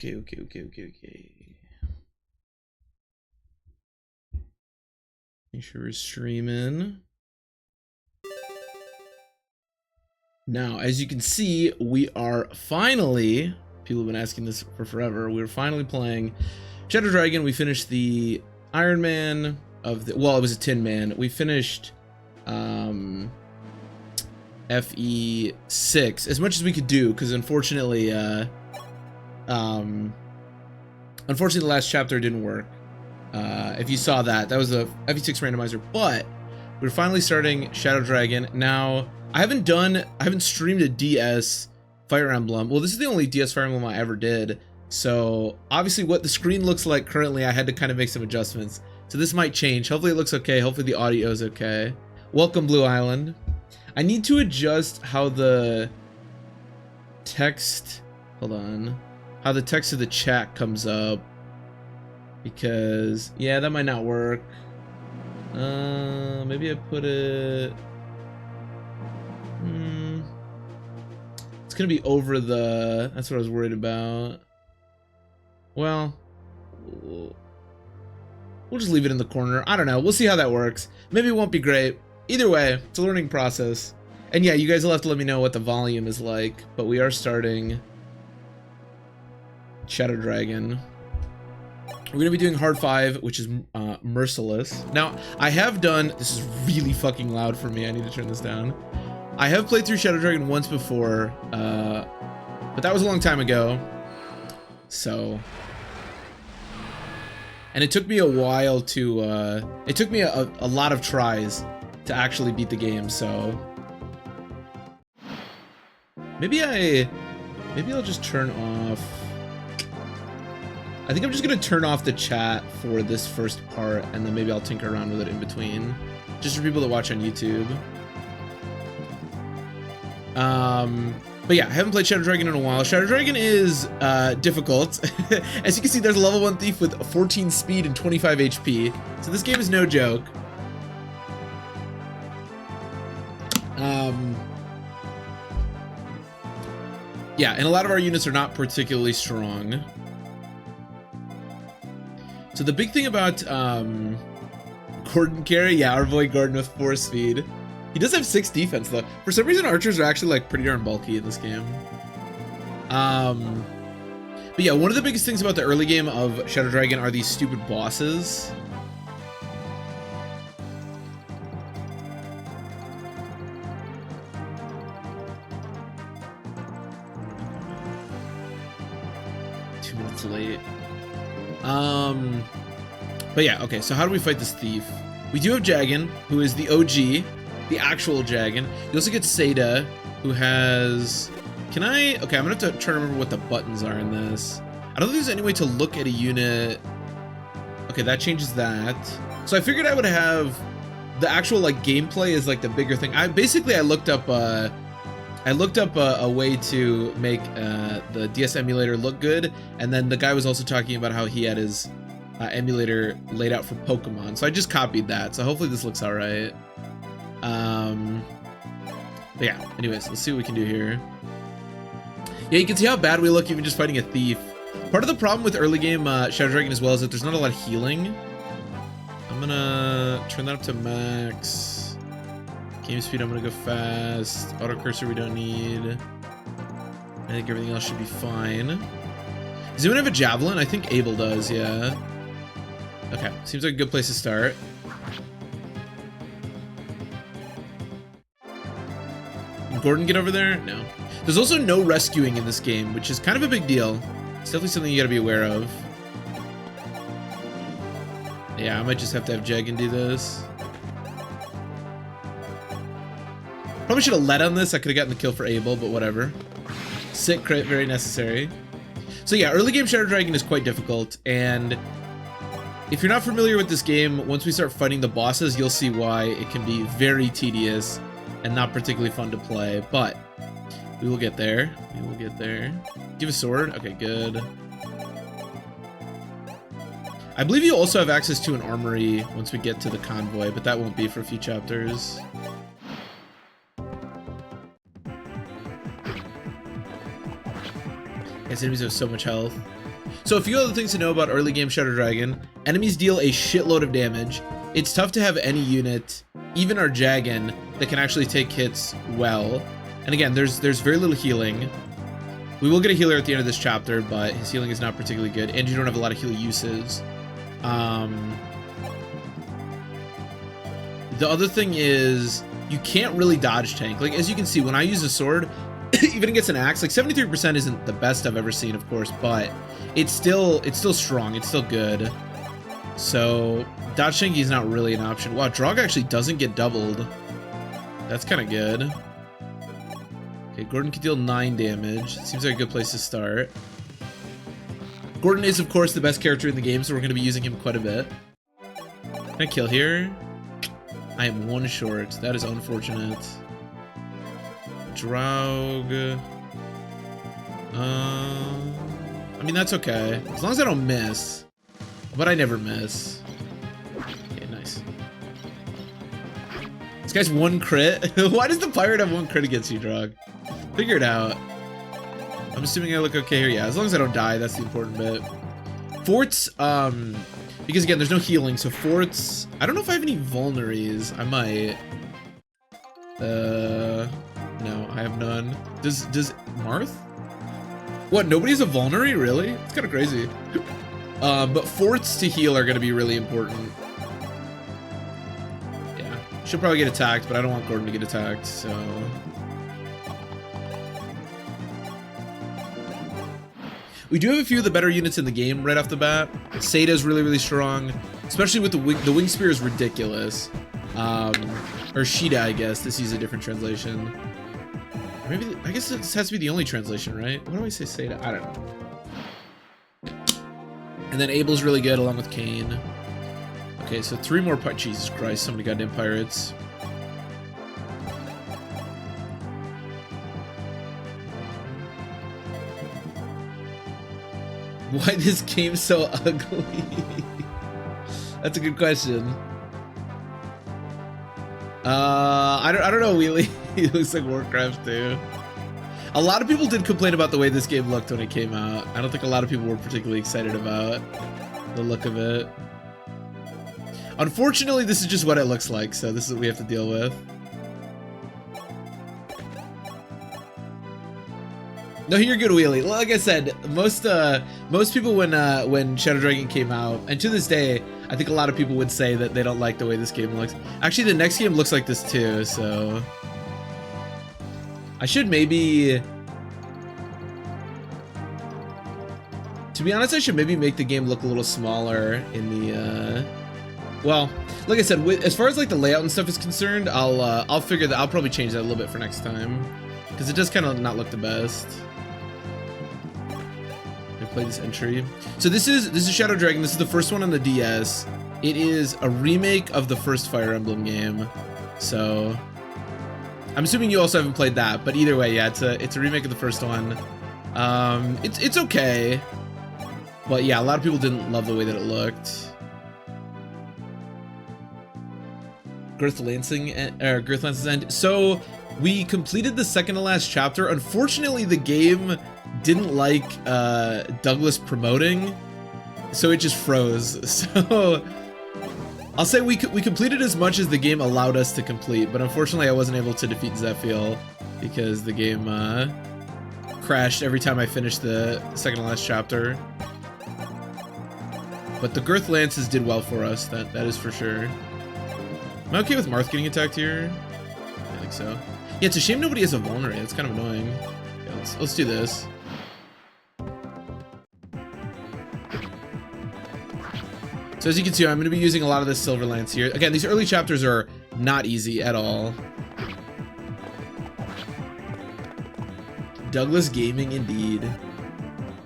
Okay. Make sure we're streaming. Now, as you can see, we are finally, people have been asking this for forever, we're finally playing Shadow Dragon. We finished the Iron Man of the, well, it was a Tin Man. We finished FE6 as much as we could do, because unfortunately the last chapter didn't work. If you saw that was a FE6 randomizer, but we're finally starting Shadow Dragon. Now, I haven't streamed a DS Fire Emblem. Well, this is the only DS Fire Emblem I ever did. So obviously what the screen looks like currently, I had to kind of make some adjustments. So this might change. Hopefully it looks okay. Hopefully the audio is okay. Welcome, Blue Island. I need to adjust how the text, hold on, how the text of the chat comes up, because yeah, that might not work. Maybe I put it, it's gonna be over the, that's what I was worried about. Well, we'll just leave it in the corner. I don't know, we'll see how that works. Maybe it won't be great. Either way, it's a learning process. And yeah, you guys will have to let me know what the volume is like, but we are starting Shadow Dragon. We're gonna be doing hard 5, which is merciless. Now, I have done, this is really fucking loud for me, I need to turn this down. I have played through Shadow Dragon once before, but that was a long time ago. So, and it took me a while to, it took me a lot of tries to actually beat the game, so maybe I'll just turn off, I think I'm just gonna turn off the chat for this first part, and then maybe I'll tinker around with it in between, just for people that watch on YouTube. But yeah, I haven't played Shadow Dragon in a while. Shadow Dragon is difficult. As you can see, there's a level 1 thief with 14 speed and 25 HP. So this game is no joke. Yeah, and a lot of our units are not particularly strong. So the big thing about Gordon carry, yeah, our boy Gordon with 4 speed. He does have 6 defense though. For some reason, archers are actually like pretty darn bulky in this game. But yeah, one of the biggest things about the early game of Shadow Dragon are these stupid bosses. Late. But yeah, okay, so how do we fight this thief? We do have Jagan, who is the OG, the actual Jagan. You also get Seda, who has, okay, I'm gonna have to try to remember what the buttons are in this. I don't think there's any way to look at a unit. Okay, that changes that. So I figured I would have the actual like gameplay is like the bigger thing. I looked up a way to make the DS emulator look good, and then the guy was also talking about how he had his emulator laid out for Pokemon, so I just copied that, so hopefully this looks alright. But yeah, anyways, let's see what we can do here. Yeah, you can see how bad we look even just fighting a thief. Part of the problem with early game Shadow Dragon as well is that there's not a lot of healing. I'm gonna turn that up to max. Game speed, I'm gonna go fast. Auto cursor we don't need. I think everything else should be fine. Does anyone have a javelin? I think Abel does, yeah. Okay, seems like a good place to start. Can Gordon get over there? No. There's also no rescuing in this game, which is kind of a big deal. It's definitely something you gotta be aware of. Yeah, I might just have to have Jagan do this. Probably should have led on this. I could have gotten the kill for Abel, but whatever. Sick crit, very necessary. So yeah, early game Shadow Dragon is quite difficult, and if you're not familiar with this game, once we start fighting the bosses, you'll see why it can be very tedious and not particularly fun to play, but we will get there. We will get there. Give a sword? Okay, good. I believe you also have access to an armory once we get to the convoy, but that won't be for a few chapters. Guys, enemies have so much health. So a few other things to know about early game Shadow Dragon. Enemies deal a shitload of damage. It's tough to have any unit, even our Jagan, that can actually take hits well. And again, there's very little healing. We will get a healer at the end of this chapter, but his healing is not particularly good, and you don't have a lot of heal uses. The other thing is you can't really dodge tank. Like, as you can see, when I use a sword, even against an axe, like 73% isn't the best I've ever seen, of course, but it's still strong. It's still good. So dodge tanking is not really an option. Wow, Draug actually doesn't get doubled. That's kind of good. Okay, Gordon can deal 9 damage. Seems like a good place to start. Gordon is, of course, the best character in the game, so we're going to be using him quite a bit. Can I kill here? I am 1 short. That is unfortunate. Draug. I mean, that's okay. As long as I don't miss. But I never miss. Okay, nice. This guy's 1 crit. Why does the pirate have 1 crit against you, Draug? Figure it out. I'm assuming I look okay here. Yeah, as long as I don't die, that's the important bit. Forts, because again, there's no healing, so forts, I don't know if I have any vulneries. I might. No, I have none. Does Marth? What, nobody's a vulnerary, really? It's kind of crazy. But forts to heal are gonna be really important. Yeah, she'll probably get attacked, but I don't want Gordon to get attacked, so. We do have a few of the better units in the game right off the bat. Sada's really, really strong, especially with the wing spear is ridiculous. Or Shida, I guess. This is a different translation. Or maybe, I guess this has to be the only translation, right? Why do I say Sada? I don't know. And then Abel's really good along with Kane. Okay, so 3 more Jesus Christ, so many goddamn pirates. Why this game so ugly? That's a good question. I don't know, Wheelie. It looks like Warcraft too. A lot of people did complain about the way this game looked when it came out. I don't think a lot of people were particularly excited about the look of it. Unfortunately, this is just what it looks like, so this is what we have to deal with. No, you're good, Wheelie. Like I said, most people when Shadow Dragon came out, and to this day, I think a lot of people would say that they don't like the way this game looks. Actually, the next game looks like this too, so I should maybe, to be honest, I should maybe make the game look a little smaller in the well, like I said, as far as like the layout and stuff is concerned, I'll figure that. I'll probably change that a little bit for next time, because it does kind of not look the best. Play this entry. So this is Shadow Dragon. This is the first one on the DS. It is a remake of the first Fire Emblem game. So I'm assuming you also haven't played that, but either way, yeah, it's a remake of the first one. It's okay, but yeah, a lot of people didn't love the way that it looked. Girth Lance's End. So we completed the second to last chapter. Unfortunately, the game didn't like Douglas promoting, so it just froze. So I'll say we completed as much as the game allowed us to complete, but unfortunately I wasn't able to defeat Zephiel because the game crashed every time I finished the second to last chapter. But the Girth Lances did well for us, that is for sure. Am I okay with Marth getting attacked here? I think so. Yeah, it's a shame nobody has a vulnerary. That's kind of annoying. Yeah, let's do this. So as you can see, I'm going to be using a lot of this Silver Lance here. Again, these early chapters are not easy at all. Douglas Gaming, indeed.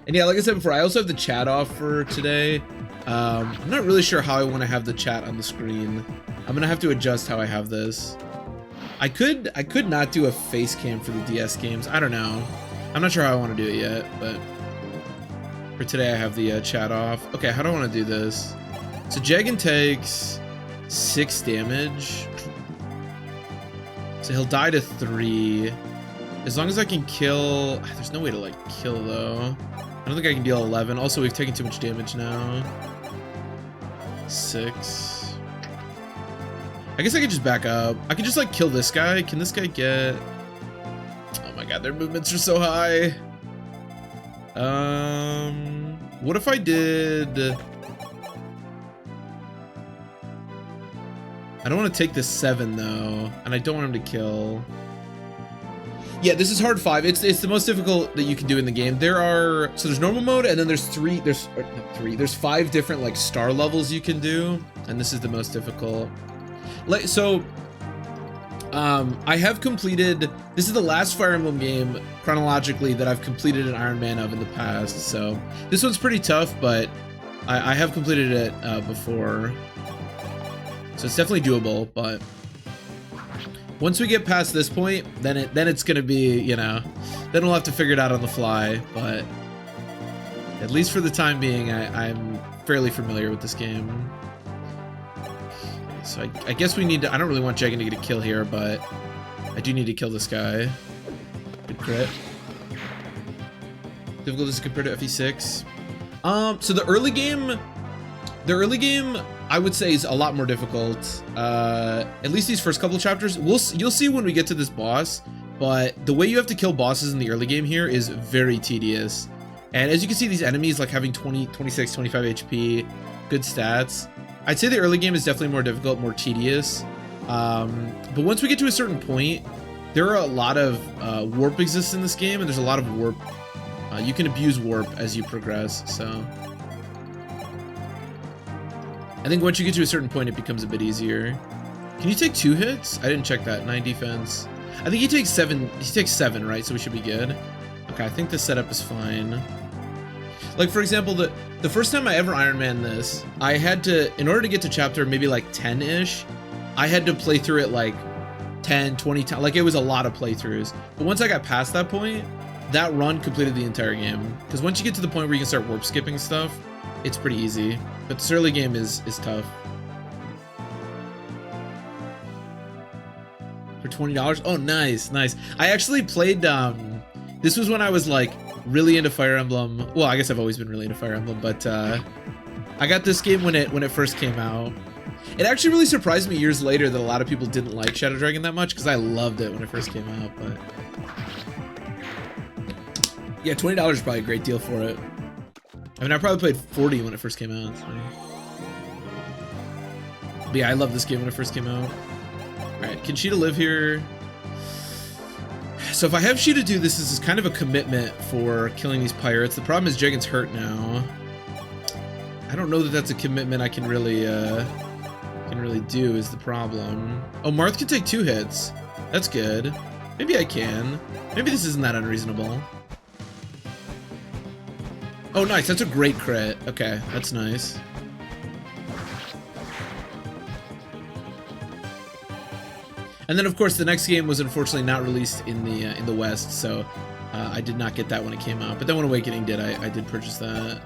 And yeah, like I said before, I also have the chat off for today. I'm not really sure how I want to have the chat on the screen. I'm going to have to adjust how I have this. I could not do a face cam for the DS games. I don't know. I'm not sure how I want to do it yet, but for today I have the chat off. Okay, how do I want to do this? So Jagan takes 6 damage. So he'll die to 3. As long as I can kill... There's no way to, like, kill, though. I don't think I can deal 11. Also, we've taken too much damage now. 6. I guess I could just back up. I could just like kill this guy. Can this guy get... Oh my god, their movements are so high. What if I did... I don't want to take this 7 though, and I don't want him to kill. Yeah, this is hard 5. It's the most difficult that you can do in the game. There's normal mode, and then there's 5 different like star levels you can do, and this is the most difficult. Like I have completed. This is the last Fire Emblem game chronologically that I've completed an Iron Man of in the past. So this one's pretty tough, but I have completed it before. So it's definitely doable, but once we get past this point, then it's gonna be, you know, then we'll have to figure it out on the fly. But at least for the time being, I'm fairly familiar with this game. So I guess we need to. I don't really want Jagan to get a kill here, but I do need to kill this guy. Good crit. Difficult is compared to FE6. So the early game, I would say is a lot more difficult. At least these first couple chapters. You'll see when we get to this boss, but the way you have to kill bosses in the early game here is very tedious. And as you can see, these enemies like having 20, 26, 25 HP, good stats. I'd say the early game is definitely more difficult, more tedious. But once we get to a certain point, there are a lot of warp exists in this game, and there's a lot of warp. You can abuse warp as you progress, so. I think once you get to a certain point, it becomes a bit easier. Can you take 2 hits? I didn't check that. 9 defense. I think he takes 7. He takes 7, right? So we should be good. Okay, I think the setup is fine. Like, for example, the first time I ever Iron Man this, I had to, in order to get to chapter maybe like 10-ish, I had to play through it like 10, 20 times. Like, it was a lot of playthroughs. But once I got past that point, that run completed the entire game. Because once you get to the point where you can start warp skipping stuff, it's pretty easy. But this early game is tough. For $20? Oh, nice, nice. I actually played, this was when I was like really into Fire Emblem. Well, I guess I've always been really into Fire Emblem, but I got this game when it first came out. It actually really surprised me years later that a lot of people didn't like Shadow Dragon that much, because I loved it when it first came out. But yeah, $20 is probably a great deal for it. I mean, I probably played 40 when it first came out. So. But yeah, I loved this game when it first came out. Alright, can Sheeta live here? So if I have Sheeta do this, this is kind of a commitment for killing these pirates. The problem is Jagan's hurt now. I don't know that that's a commitment I can really do is the problem. Oh, Marth can take 2 hits. That's good. Maybe I can. Maybe this isn't that unreasonable. Oh, nice. That's a great crit. Okay, that's nice. And then, of course, the next game was unfortunately not released in the West, so I did not get that when it came out. But then when Awakening did, I did purchase that.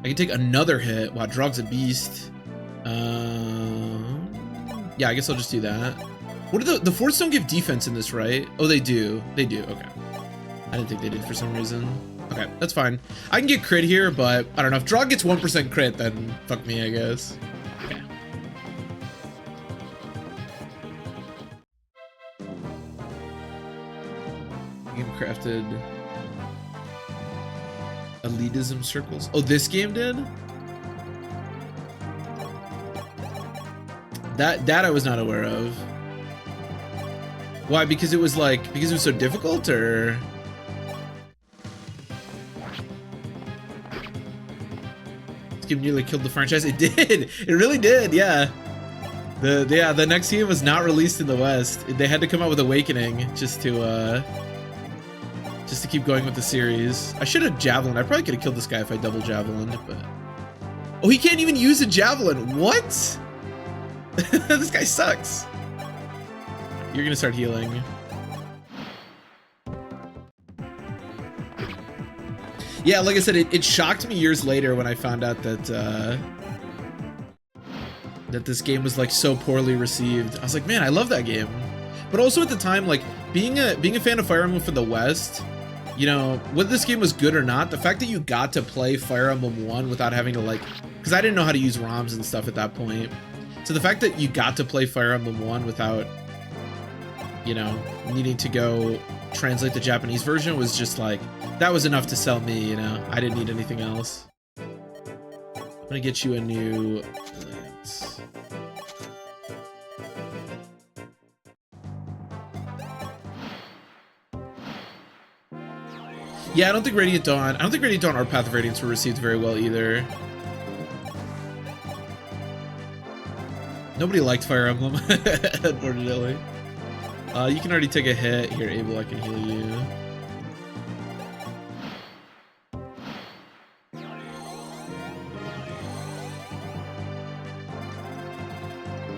I can take another hit. Wow, Drog's a beast. Yeah, I guess I'll just do that. What are the forts don't give defense in this, right? Oh, they do. They do. Okay. I didn't think they did for some reason. Okay, that's fine. I can get crit here, but I don't know. If Drog gets 1% crit, then fuck me, I guess. Okay. Game crafted elitism circles. Oh, this game did? That I was not aware of. Why? Because it was so difficult, or? This game nearly killed the franchise. It did. It really did. Yeah. The next game was not released in the West. They had to come out with Awakening just to keep going with the series. I should have javelin. I probably could have killed this guy if I double javelined, but oh, he can't even use a javelin. What? This guy sucks. You're gonna start healing. Yeah, like I said, it shocked me years later when I found out that that this game was like so poorly received. I was like, man, I love that game. But also at the time, like being a fan of Fire Emblem from the West, you know, whether this game was good or not, the fact that you got to play Fire Emblem 1 without having to like, because I didn't know how to use ROMs and stuff at that point. So the fact that you got to play Fire Emblem 1 without, you know, needing to go translate the Japanese version was just like, that was enough to sell me, you know. I didn't need anything else. I'm gonna get you a new lance. Yeah, I don't think Radiant Dawn or Path of Radiance were received very well either. Nobody liked Fire Emblem, unfortunately. You can already take a hit. Here, Abel, I can heal you.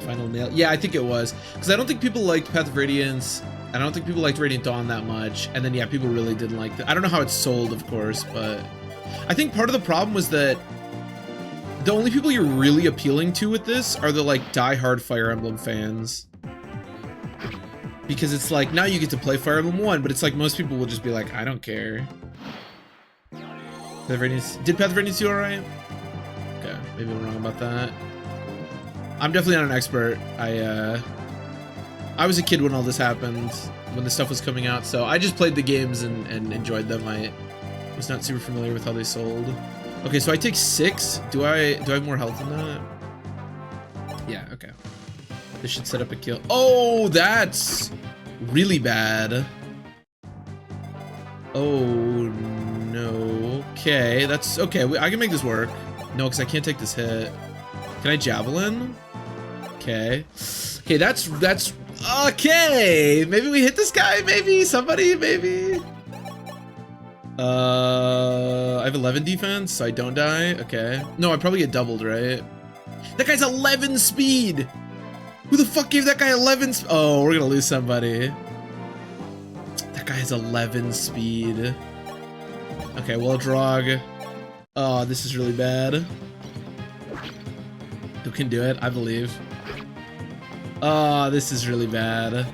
Final nail. Yeah, I think it was. Because I don't think people liked Path of Radiance. I don't think people liked Radiant Dawn that much. And then, yeah, people really didn't like that. I don't know how it's sold, of course, but I think part of the problem was that the only people you're really appealing to with this are the, like, die-hard Fire Emblem fans. Because it's like, now you get to play Fire Emblem 1, but it's like most people will just be like, I don't care. Path of Radiance, did Path of Radiance do alright? Okay, maybe I'm wrong about that. I'm definitely not an expert. I was a kid when all this happened, when this stuff was coming out, so I just played the games and enjoyed them. I was not super familiar with how they sold. Okay, so I take 6. Do I have more health than that? Yeah, okay. This should set up a kill. Oh, that's really bad. Oh, no. Okay, that's okay. I can make this work. No, because I can't take this hit. Can I javelin? Okay. Okay, that's okay. Maybe we hit this guy. Maybe somebody. Maybe. I have 11 defense, so I don't die. Okay. No, I probably get doubled, right? That guy's 11 speed. Who the fuck gave that guy 11 speed? Oh, we're gonna lose somebody. That guy has 11 speed. Okay, well, Drog. Oh, this is really bad. Who can do it? I believe. Oh, this is really bad.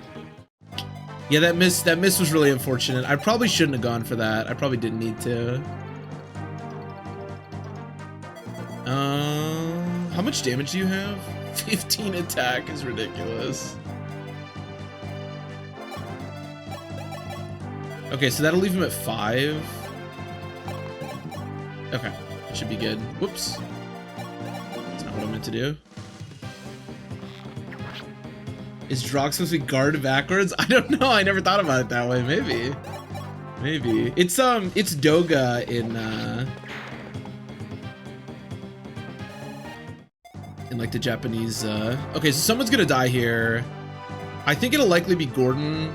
Yeah, that miss was really unfortunate. I probably shouldn't have gone for that. I probably didn't need to. How much damage do you have? 15 attack is ridiculous. Okay, so that'll leave him at 5. Okay, should be good. Whoops. That's not what I meant to do. Is Drox supposed to be guard backwards? I don't know. I never thought about it that way. Maybe. Maybe. It's Doga in like the Japanese okay, so someone's gonna die here. I think it'll likely be Gordon,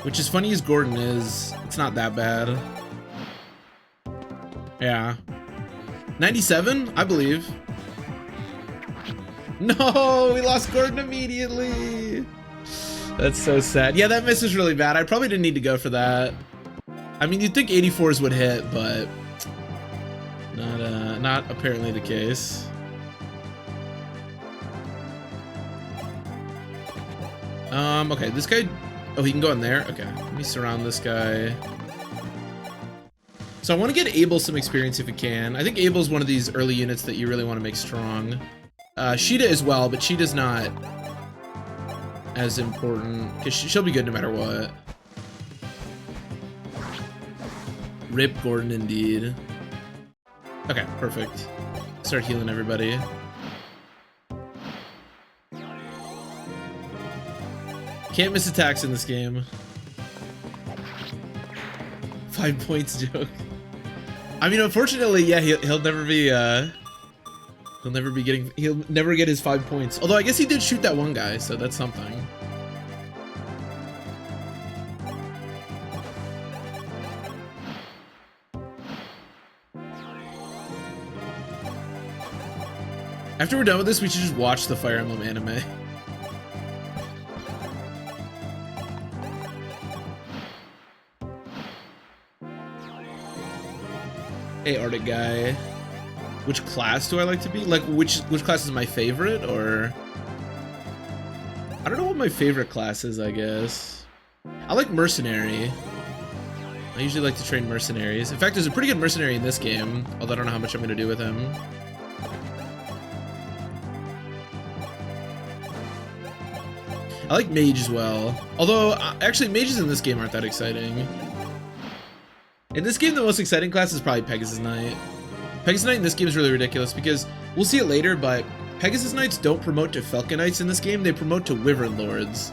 which as funny as Gordon is, it's not that bad. Yeah. 97, I believe. No, we lost Gordon immediately. That's so sad. Yeah, that miss was really bad. I probably didn't need to go for that. I mean, you'd think 84s would hit, but not apparently the case. Okay, this guy, oh, he can go in there. Okay, let me surround this guy. So I want to get Abel some experience if we can. I think Abel's one of these early units that you really want to make strong. Sheeta as well, but Sheeta's not as important because she'll be good no matter what. Rip Gordon indeed. Okay, perfect. Start healing everybody. Can't miss attacks in this game. 5 points joke. I mean, unfortunately, yeah, he'll never be he'll never get his 5 points. Although I guess he did shoot that one guy, so that's something. After we're done with this, we should just watch the Fire Emblem anime. Hey, Arctic guy. Which class do I like to be? Like, which class is my favorite, or? I don't know what my favorite class is, I guess. I like Mercenary. I usually like to train mercenaries. In fact, there's a pretty good mercenary in this game, although I don't know how much I'm going to do with him. I like mage as well. Although, actually, mages in this game aren't that exciting. In this game, the most exciting class is probably Pegasus Knight. Pegasus Knight in this game is really ridiculous because we'll see it later, but Pegasus Knights don't promote to Falcon Knights in this game. They promote to Wyvern Lords,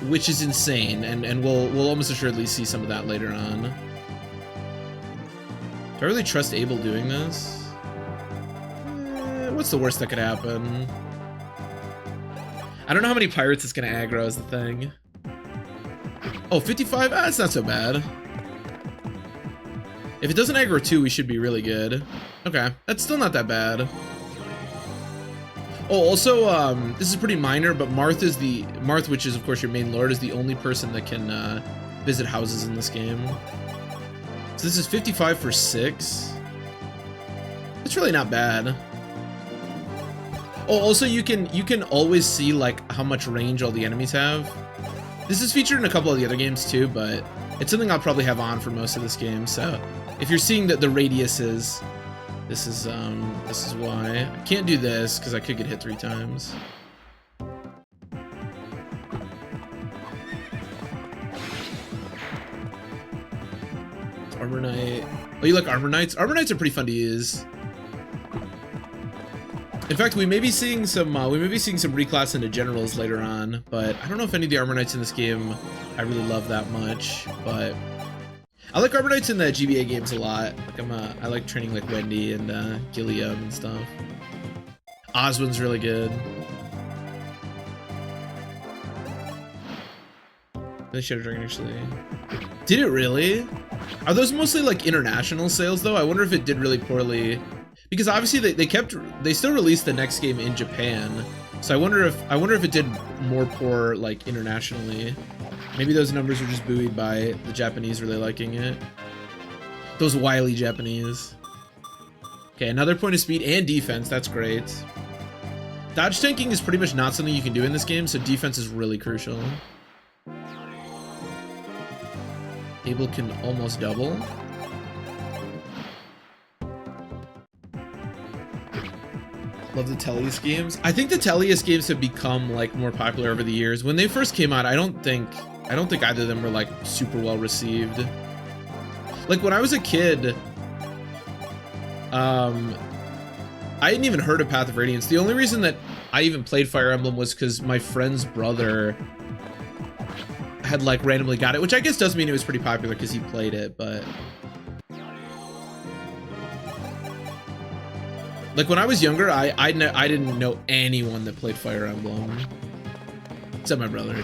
which is insane, and we'll almost assuredly see some of that later on. Do I really trust Abel doing this? What's the worst that could happen? I don't know how many pirates it's gonna aggro is the thing. Oh, 55? That's not so bad. If it doesn't aggro 2, we should be really good. Okay, that's still not that bad. Oh, also, this is pretty minor, but Marth, which is of course your main lord, is the only person that can visit houses in this game. So this is 55 for 6. That's really not bad. Oh, also you can always see like how much range all the enemies have. This is featured in a couple of the other games too, but it's something I'll probably have on for most of this game. So if you're seeing that the radiuses, this is why. I can't do this because I could get hit 3 times. Armor Knight. Oh, you like Armor Knights? Armor Knights are pretty fun to use. In fact, we may be seeing some reclass into generals later on, but I don't know if any of the Armor Knights in this game I really love that much. But I like Armor Knights in the GBA games a lot. Like I like training like Wendy and Gilliam and stuff. Oswin's really good. The Shadow Dragon actually. Did it really? Are those mostly like international sales though? I wonder if it did really poorly. Because obviously they still released the next game in Japan, so I wonder if it did more poor like internationally. Maybe those numbers were just buoyed by the Japanese really liking it. Those wily Japanese. Okay, another point of speed and defense. That's great. Dodge tanking is pretty much not something you can do in this game, so defense is really crucial. Abel can almost double. Love the Tellius games. I think the Tellius games have become like more popular over the years. When they first came out, I don't think either of them were like super well received. Like when I was a kid, I hadn't even heard of Path of Radiance. The only reason that I even played Fire Emblem was because my friend's brother had like randomly got it, which I guess does mean it was pretty popular because he played it, but like when I was younger, I didn't know anyone that played Fire Emblem, except my brother.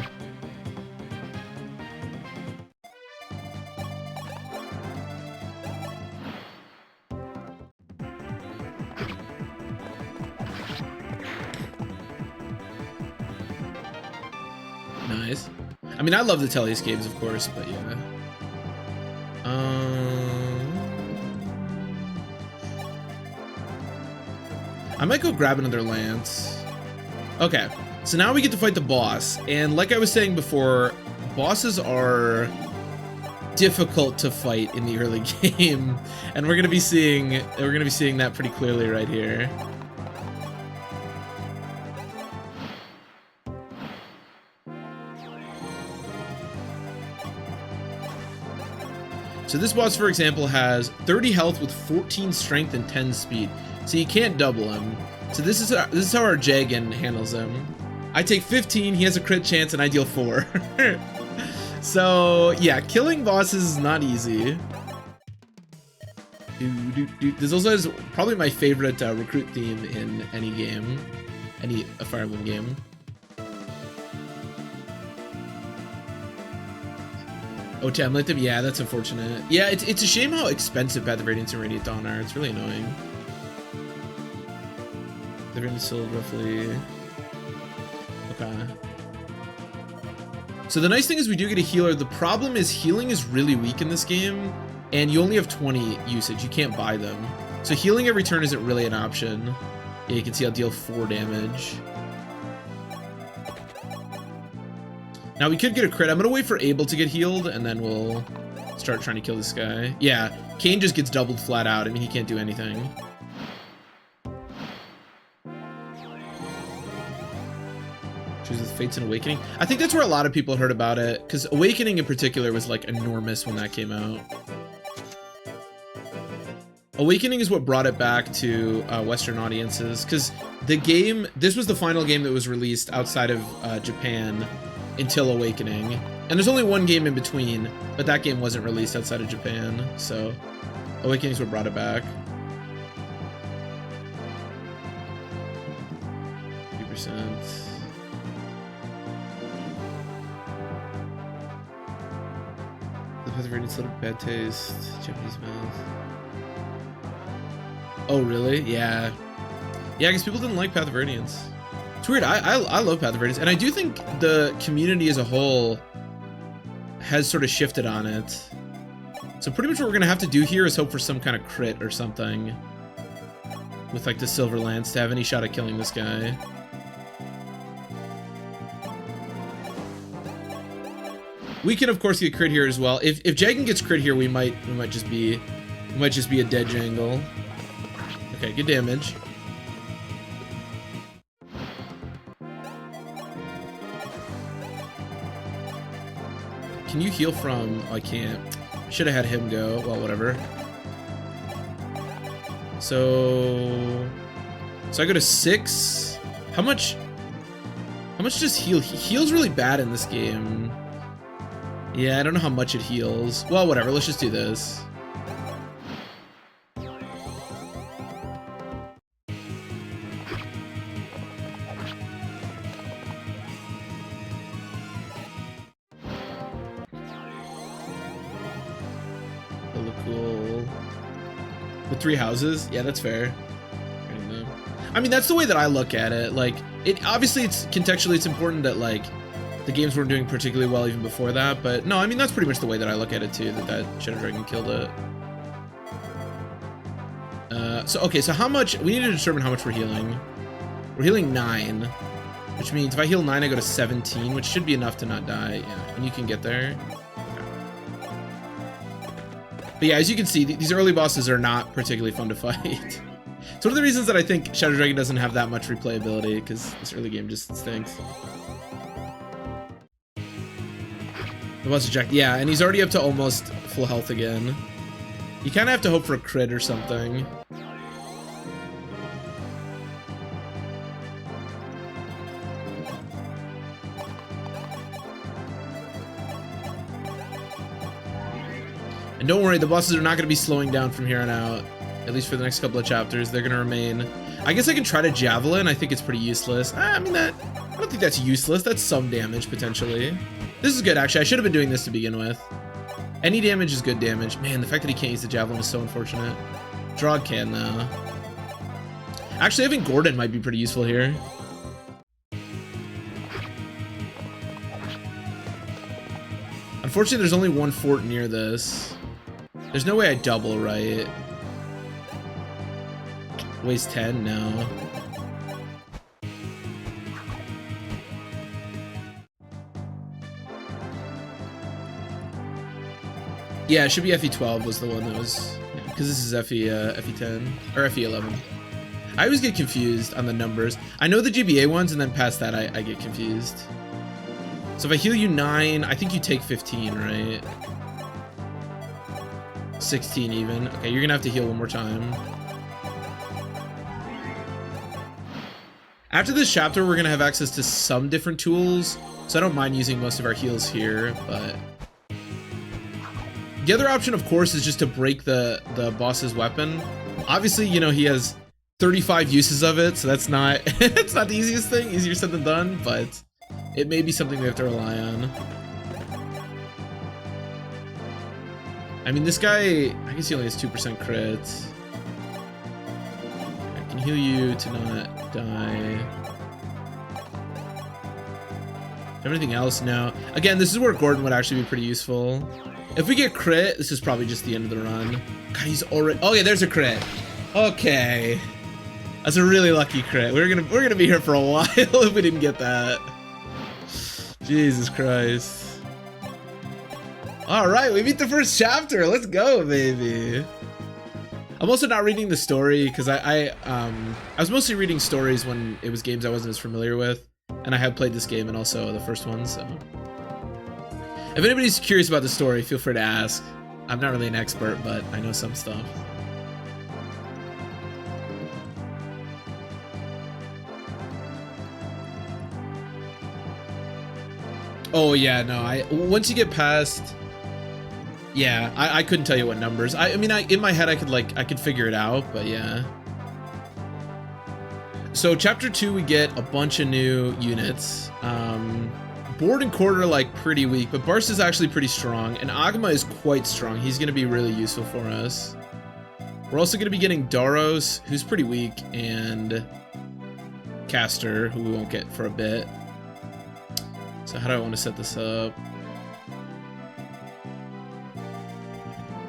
Nice. I mean, I love the Tellius games, of course, but yeah. I might go grab another lance. Okay, so now we get to fight the boss, and like I was saying before, bosses are difficult to fight in the early game, and we're gonna be seeing that pretty clearly right here. So this boss, for example, has 30 health with 14 strength and 10 speed. So you can't double him. So this is how our Jagan handles him. I take 15, he has a crit chance, and I deal 4. So yeah, killing bosses is not easy. This also is probably my favorite recruit theme in any game, any Fire Emblem game. Oh, Tamlet, yeah, that's unfortunate. Yeah, it's a shame how expensive Path of Radiance and Radiant Dawn are. It's really annoying. They're gonna sold roughly. Okay. So the nice thing is we do get a healer. The problem is healing is really weak in this game, and you only have 20 usage. You can't buy them. So healing every turn isn't really an option. Yeah, you can see I'll deal 4 damage. Now we could get a crit. I'm gonna wait for Abel to get healed, and then we'll start trying to kill this guy. Yeah, Kane just gets doubled flat out. I mean, he can't do anything. Choose with Fates and Awakening. I think that's where a lot of people heard about it, because Awakening in particular was like enormous when that came out. Awakening is what brought it back to Western audiences, because the game, this was the final game that was released outside of Japan until Awakening. And there's only one game in between, but that game wasn't released outside of Japan, so Awakening is what brought it back. 3%. The Path of Radiance, little bad taste, Japanese mouth. Oh, really? Yeah. Yeah, because people didn't like Path of Radiance. It's weird. I love Path of Radiance, and I do think the community as a whole has sort of shifted on it. So pretty much what we're gonna have to do here is hope for some kind of crit or something with like the Silver Lance to have any shot at killing this guy. We can of course get crit here as well. If Jagan gets crit here, we might just be a dead jangle. Okay, good damage. Can you heal from... Oh, I can't. Should have had him go. Well, whatever. So I go to 6. How much does heal? He heals really bad in this game. Yeah, I don't know how much it heals. Well, whatever. Let's just do this. Cool. With 3 houses? Yeah, that's fair. I mean, that's the way that I look at it. Like, obviously it's contextually it's important that like the games weren't doing particularly well even before that, but no, I mean that's pretty much the way that I look at it too, that Shadow Dragon killed it. So how much we need to determine how much we're healing. We're healing 9, which means if I heal 9 I go to 17, which should be enough to not die. Yeah, and you can get there. But yeah, as you can see, these early bosses are not particularly fun to fight. It's one of the reasons that I think Shadow Dragon doesn't have that much replayability, because this early game just stinks. The boss eject, yeah, and he's already up to almost full health again. You kind of have to hope for a crit or something. And don't worry, the bosses are not going to be slowing down from here on out. At least for the next couple of chapters, they're going to remain. I guess I can try to Javelin. I think it's pretty useless. I mean, I don't think that's useless. That's some damage, potentially. This is good, actually. I should have been doing this to begin with. Any damage is good damage. Man, the fact that he can't use the Javelin is so unfortunate. Drog can, though. Actually, having Gordon might be pretty useful here. Unfortunately, there's only one fort near this. There's no way I double, right? Waste 10? No. Yeah, it should be FE12 was the one that was... Because this is FE10. Or FE11. I always get confused on the numbers. I know the GBA ones, and then past that I get confused. So if I heal you 9, I think you take 15, right? 16 even. Okay, you're gonna have to heal one more time. After this chapter, we're gonna have access to some different tools, so I don't mind using most of our heals here, but... The other option, of course, is just to break the boss's weapon. Obviously, you know, he has 35 uses of it, so that's not... it's not the easiest thing, easier said than done, but... It may be something we have to rely on. I mean, this guy, I guess he only has 2% crit. I can heal you to not die. Everything else, no. Again, this is where Gordon would actually be pretty useful. If we get crit, this is probably just the end of the run. God, he's already... Oh, yeah, there's a crit. Okay. That's a really lucky crit. We're gonna be here for a while if we didn't get that. Jesus Christ. All right, we beat the first chapter. Let's go, baby. I'm also not reading the story because I was mostly reading stories when it was games I wasn't as familiar with, and I have played this game and also the first one. So, if anybody's curious about the story, feel free to ask. I'm not really an expert, but I know some stuff. Oh yeah, no. Once you get past. Yeah, I couldn't tell you what numbers. I mean, in my head I could figure it out, but yeah. So chapter 2 we get a bunch of new units. Board and Court are like pretty weak, but Barst is actually pretty strong, and Agma is quite strong. He's gonna be really useful for us. We're also gonna be getting Daros, who's pretty weak, and Caster, who we won't get for a bit. So how do I want to set this up?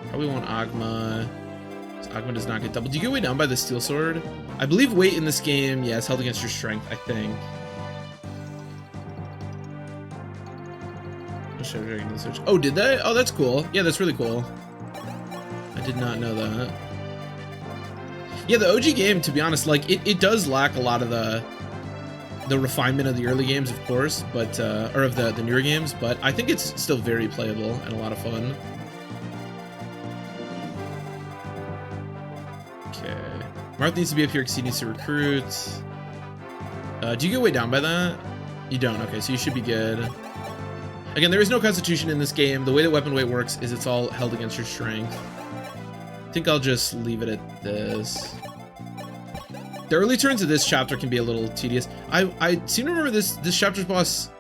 Probably want Agma. So Agma does not get doubled. Do you get weighed down by the Steel Sword? I believe weight in this game, yeah, is held against your strength, I think. Oh, did they? Oh, that's cool. Yeah, that's really cool. I did not know that. Yeah, the OG game, to be honest, like, it does lack a lot of the refinement of the early games, of course, but, or of the newer games, but I think it's still very playable and a lot of fun. Marth needs to be up here because he needs to recruit. Do you get weighed down by that? You don't. Okay, so you should be good. Again, there is no constitution in this game. The way that weapon weight works is it's all held against your strength. I think I'll just leave it at this. The early turns of this chapter can be a little tedious. I seem to remember this chapter's boss.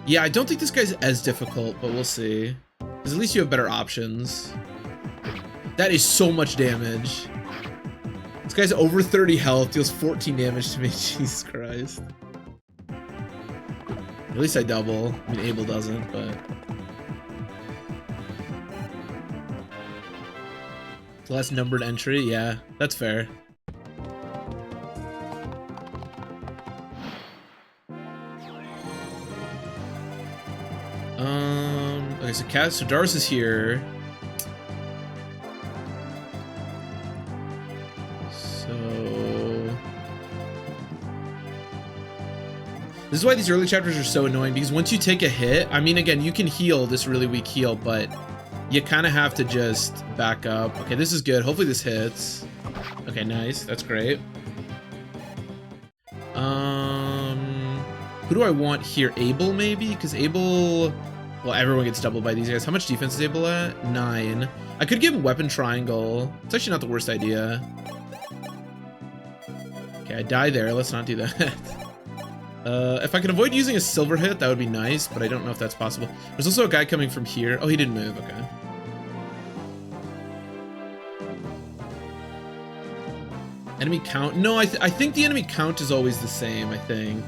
Yeah, I don't think this guy's as difficult, but we'll see. Because at least you have better options. That is so much damage. This guy's over 30 health, deals 14 damage to me. Jesus Christ. At least I double. I mean, Abel doesn't, but... Less numbered entry, yeah, that's fair. Okay, so Dars is here. This is why these early chapters are so annoying, because once you take a hit, I mean, again, you can heal this really weak heal, but you kind of have to just back up. Okay, this is good. Hopefully this hits. Okay, nice. That's great. Who do I want here? Abel, maybe? Because Abel... Well, everyone gets doubled by these guys. How much defense is Abel at? 9. I could give him Weapon Triangle. It's actually not the worst idea. Okay, I die there. Let's not do that. If I can avoid using a silver hit, that would be nice, but I don't know if that's possible. There's also a guy coming from here. Oh, he didn't move. Okay. Enemy count? No, I think the enemy count is always the same, I think.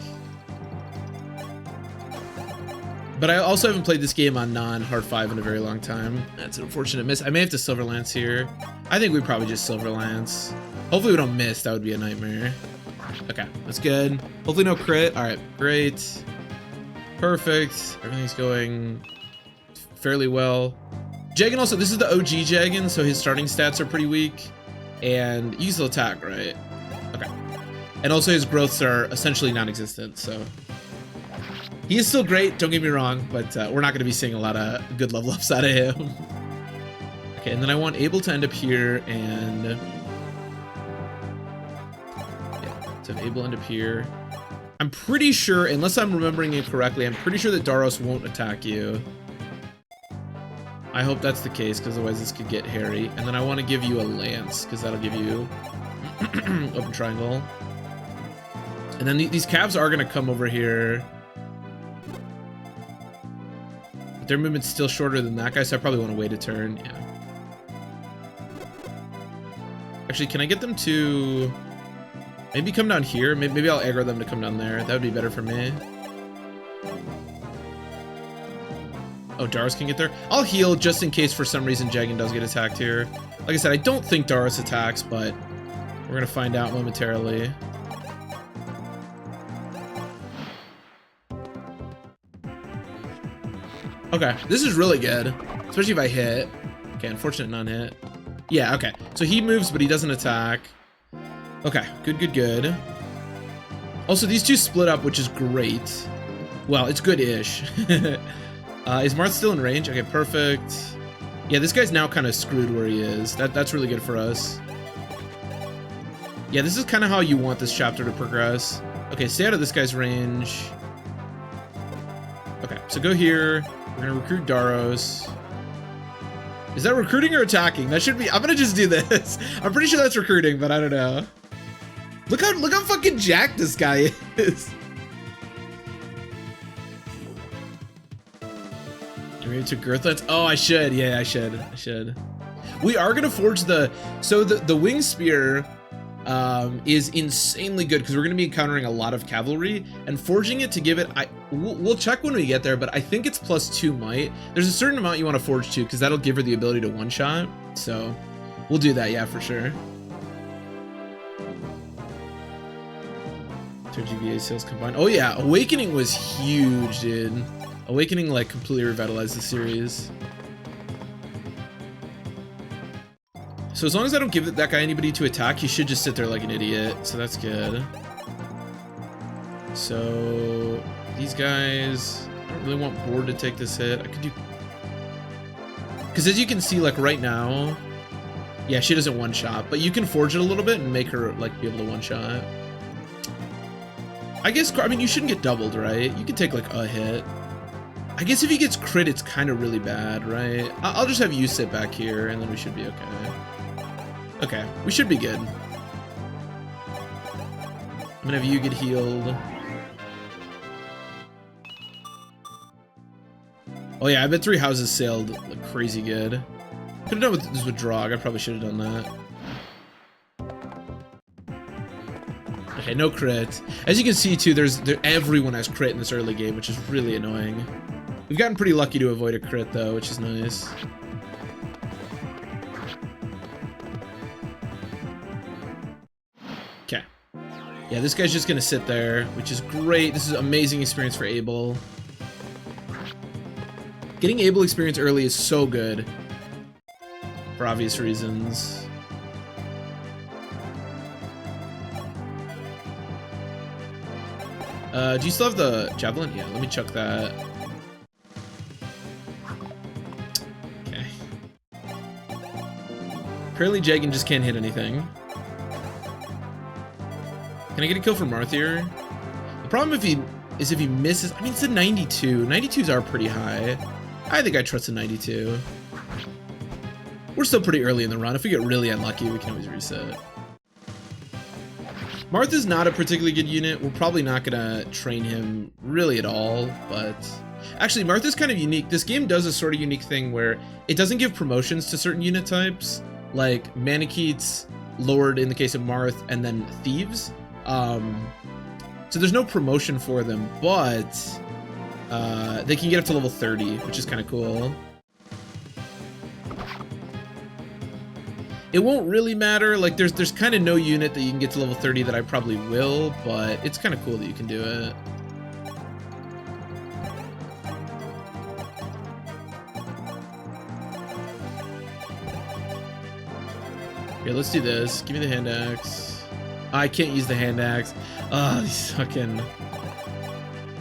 But I also haven't played this game on non-hard 5 in a very long time. That's an unfortunate miss. I may have to Silver Lance here. I think we probably just Silver Lance. Hopefully we don't miss. That would be a nightmare. Okay, that's good. Hopefully no crit. All right, great. Perfect. Everything's going fairly well. Jagan also, this is the OG Jagan, so his starting stats are pretty weak. And you can still attack, right? Okay. And also his growths are essentially non-existent, so... He is still great, don't get me wrong, but we're not going to be seeing a lot of good level ups out of him. Okay, and then I want Abel to end up here, and... Yeah, to have Abel end up here. I'm pretty sure, unless I'm remembering it correctly, I'm pretty sure that Daros won't attack you. I hope that's the case, because otherwise this could get hairy. And then I want to give you a lance, because that'll give you open triangle. And then these calves are going to come over here. But their movement's still shorter than that guy, so I probably want to wait a turn. Yeah. Actually, can I get them to maybe come down here? Maybe I'll aggro them to come down there. That would be better for me. Oh, Daros can get there. I'll heal just in case for some reason Jagan does get attacked here. Like I said, I don't think Daros attacks, but we're gonna find out momentarily. Okay, this is really good. Especially if I hit. Okay, unfortunate non-hit. Yeah, okay. So he moves, but he doesn't attack. Okay, good, good, good. Also, these two split up, which is great. Well, it's good-ish. Is Marth still in range? Okay, perfect. Yeah, this guy's now kind of screwed where he is. That's really good for us. Yeah, this is kind of how you want this chapter to progress. Okay, stay out of this guy's range. Okay, so go here. We're gonna recruit Daros. Is that recruiting or attacking? That should be. I'm gonna just do this. I'm pretty sure that's recruiting, but I don't know. Look how fucking jacked this guy is. You're ready to Girthlands? Oh, I should. Yeah, I should. We are gonna forge the. So the wing spear is insanely good because we're gonna be encountering a lot of cavalry, and forging it to give it. We'll check when we get there, but I think it's +2 might. There's a certain amount you want to forge to because that'll give her the ability to one-shot. So we'll do that, yeah, for sure. 2 GVA sales combined. Oh yeah, Awakening was huge, dude. Awakening like completely revitalized the series. So as long as I don't give that guy anybody to attack, he should just sit there like an idiot. So that's good. So these guys, I don't really want Board to take this hit. I could do, because as you can see, like right now, yeah, she doesn't one-shot, but you can forge it a little bit and make her like be able to one-shot. I guess, I mean, you shouldn't get doubled, right? You can take like a hit. I guess if he gets crit, it's kind of really bad, right? I'll just have you sit back here and then we should be okay. Okay, we should be good. I'm gonna have you get healed. Oh yeah, I bet 3 houses sailed like crazy good. Could have done this with Drog. I probably should have done that. Okay, no crit. As you can see too, everyone has crit in this early game, which is really annoying. We've gotten pretty lucky to avoid a crit though, which is nice. Okay. Yeah, this guy's just gonna sit there, which is great. This is an amazing experience for Abel. Getting Abel experience early is so good. For obvious reasons. Do you still have the javelin? Yeah, let me chuck that. Okay. Apparently Jagan just can't hit anything. Can I get a kill for Marth here? The problem if he misses, I mean, it's a 92. 92s are pretty high. I think I trust a 92. We're still pretty early in the run. If we get really unlucky, we can always reset. Marth is not a particularly good unit. We're probably not gonna train him really at all, but actually Marth is kind of unique. This game does a sort of unique thing where it doesn't give promotions to certain unit types, like Manicheets, Lord in the case of Marth, and then Thieves. So there's no promotion for them, but they can get up to level 30, which is kind of cool. It won't really matter, like there's kind of no unit that you can get to level 30 that I probably will, but it's kind of cool that you can do it. Here, let's do this. Give me the hand axe. I can't use the hand axe. Ah,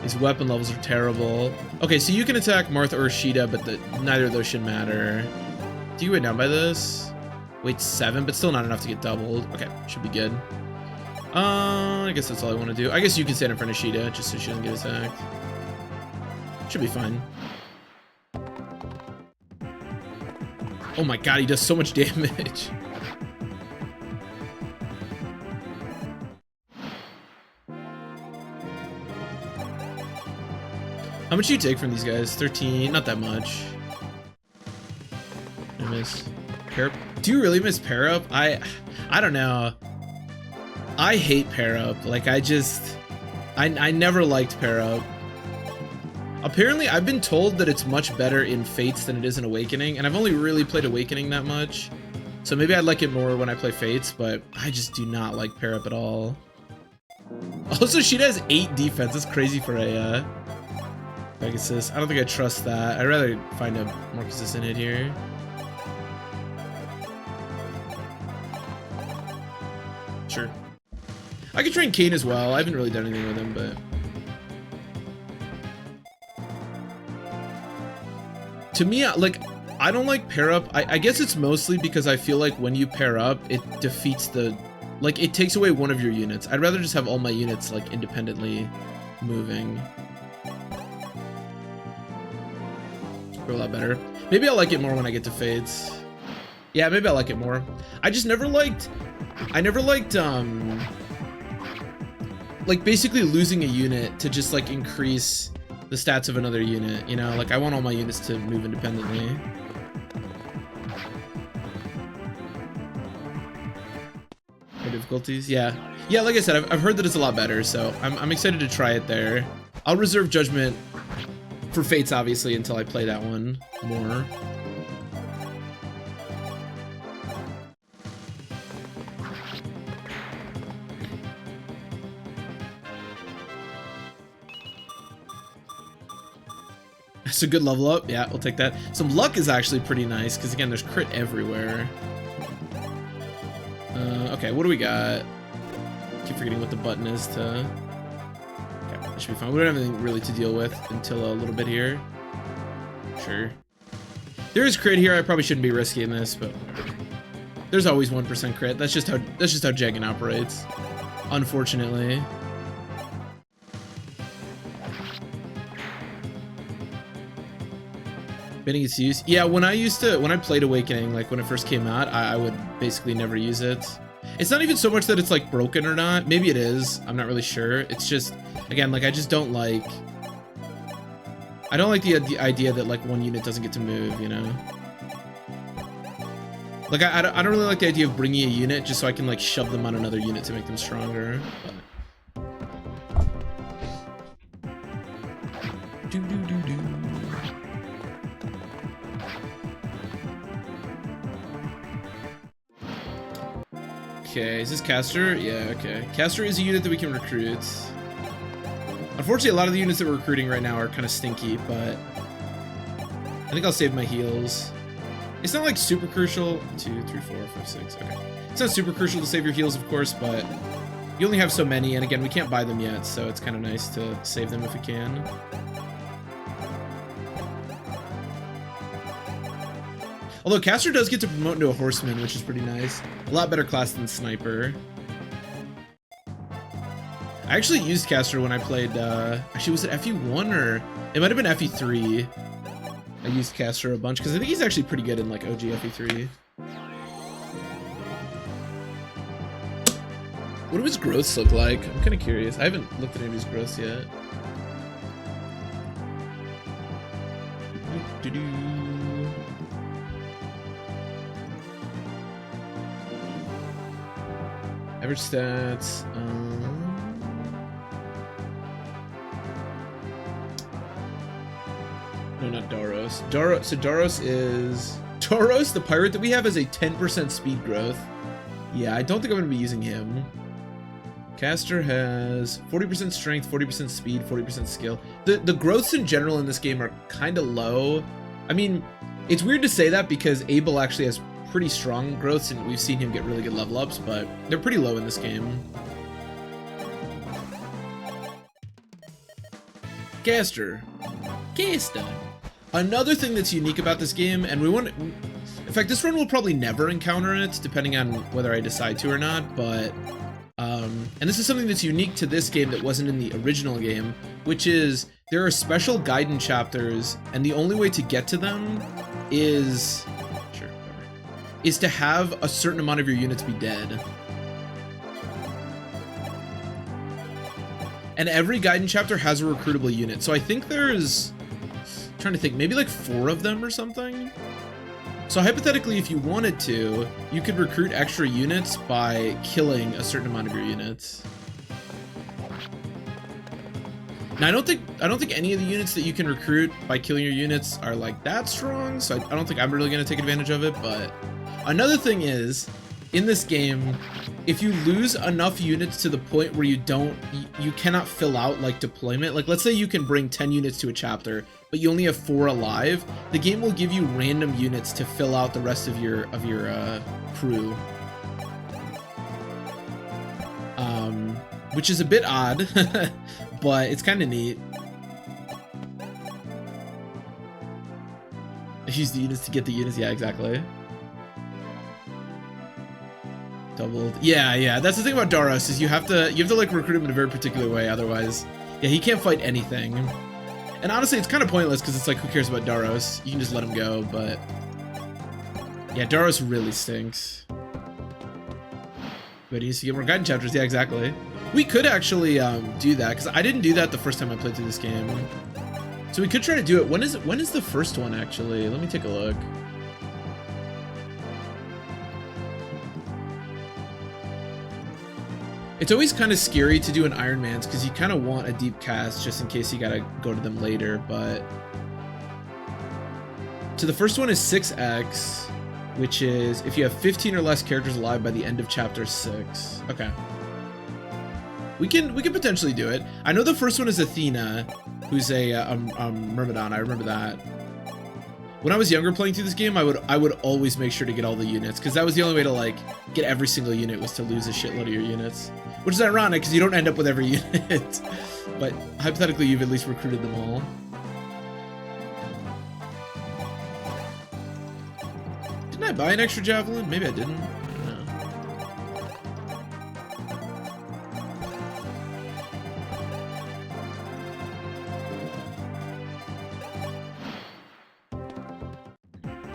these weapon levels are terrible. Okay, so you can attack Marth or Sheeta, but neither of those should matter. Do you go down by this? Wait, 7, but still not enough to get doubled. Okay, should be good. I guess that's all I want to do. I guess you can stand in front of Sheeta just so she doesn't get attacked. Should be fine. Oh my god, he does so much damage. How much do you take from these guys? 13, not that much. I miss. Do you really miss pair up? I don't know. I hate pair up. Like I never liked pair up. Apparently I've been told that it's much better in Fates than it is in Awakening, and I've only really played Awakening that much. So maybe I'd like it more when I play Fates, but I just do not like pair up at all. Also, she has 8 defense. That's crazy for a Pegasus. I don't think I trust that. I'd rather find a more consistent hit here. Sure. I could train Kane as well. I haven't really done anything with him, but... To me, like, I don't like pair up. I guess it's mostly because I feel like when you pair up, it defeats the... Like, it takes away one of your units. I'd rather just have all my units, like, independently moving. A lot better. Maybe I'll like it more when I get to Fates. Yeah, maybe I'll like it more. I just never liked... like, basically losing a unit to just, like, increase the stats of another unit, you know? Like, I want all my units to move independently. More difficulties? Yeah. Yeah, like I said, I've heard that it's a lot better, so I'm excited to try it there. I'll reserve judgment for Fates, obviously, until I play that one more. It's a good level up. Yeah, we'll take that. Some luck is actually pretty nice, because again, there's crit everywhere. Okay, what do we got? Keep forgetting what the button is to... Okay, that should be fine. We don't have anything really to deal with until a little bit here. Sure. There is crit here. I probably shouldn't be risking this, but whatever. There's always 1% crit. That's just how Jagan operates. Unfortunately. Banning its use. Yeah, when I played Awakening, like when it first came out, I would basically never use it. It's not even so much that it's like broken or not. Maybe it is. I'm not really sure. It's just, again, like I just don't like... I don't like the idea that like one unit doesn't get to move, you know? Like I don't really like the idea of bringing a unit just so I can like shove them on another unit to make them stronger. Okay, is this Caster? Yeah, okay. Caster is a unit that we can recruit. Unfortunately, a lot of the units that we're recruiting right now are kind of stinky, but I think I'll save my heals. It's not like super crucial. 2, 3, 4, 5, 6. Okay. It's not super crucial to save your heals, of course, but you only have so many, and again, we can't buy them yet, so it's kind of nice to save them if we can. Although Caster does get to promote into a Horseman, which is pretty nice. A lot better class than Sniper. I actually used Caster when I played, actually was it FE1 or... It might have been FE3. I used Caster a bunch, because I think he's actually pretty good in like OG FE3. What do his growths look like? I'm kind of curious. I haven't looked at any of his growths yet. Average stats. No, not Daros. So Daros is... Daros, the pirate that we have, has a 10% speed growth. Yeah, I don't think I'm going to be using him. Caster has 40% strength, 40% speed, 40% skill. The growths in general in this game are kind of low. I mean, it's weird to say that because Abel actually has pretty strong growths and we've seen him get really good level ups, but they're pretty low in this game. Caster. Another thing that's unique about this game, and we want... In fact, this run will probably never encounter it, depending on whether I decide to or not, but... and this is something that's unique to this game that wasn't in the original game, which is there are special Gaiden chapters, and the only way to get to them is... Sure, whatever. Is to have a certain amount of your units be dead. And every Gaiden chapter has a recruitable unit, so I think there's... I'm trying to think, maybe like 4 of them or something? So hypothetically, if you wanted to, you could recruit extra units by killing a certain amount of your units. Now, I don't think any of the units that you can recruit by killing your units are like that strong, so I don't think I'm really going to take advantage of it, but another thing is, in this game, if you lose enough units to the point where you cannot fill out like deployment, like let's say you can bring 10 units to a chapter, but you only have 4 alive, the game will give you random units to fill out the rest of your crew. Which is a bit odd, but it's kind of neat. Use the units to get the units, yeah, exactly. Doubled, yeah. That's the thing about Daros is you have to like recruit him in a very particular way, otherwise, yeah, he can't fight anything. And honestly, it's kind of pointless because it's like, who cares about Daros? You can just let him go, but yeah, Daros really stinks. But he needs to get more guidance chapters, yeah, exactly. We could actually do that because I didn't do that the first time I played through this game. So we could try to do it. When is the first one actually? Let me take a look. It's always kind of scary to do an Iron Man's because you kind of want a deep cast just in case you gotta go to them later, but... So the first one is 6x, which is if you have 15 or less characters alive by the end of chapter 6. Okay. We can potentially do it. I know the first one is Athena, who's a Myrmidon. I remember that. When I was younger playing through this game, I would always make sure to get all the units because that was the only way to like get every single unit was to lose a shitload of your units, which is ironic because you don't end up with every unit. But hypothetically, you've at least recruited them all. Didn't I buy an extra javelin? Maybe I didn't. I don't know.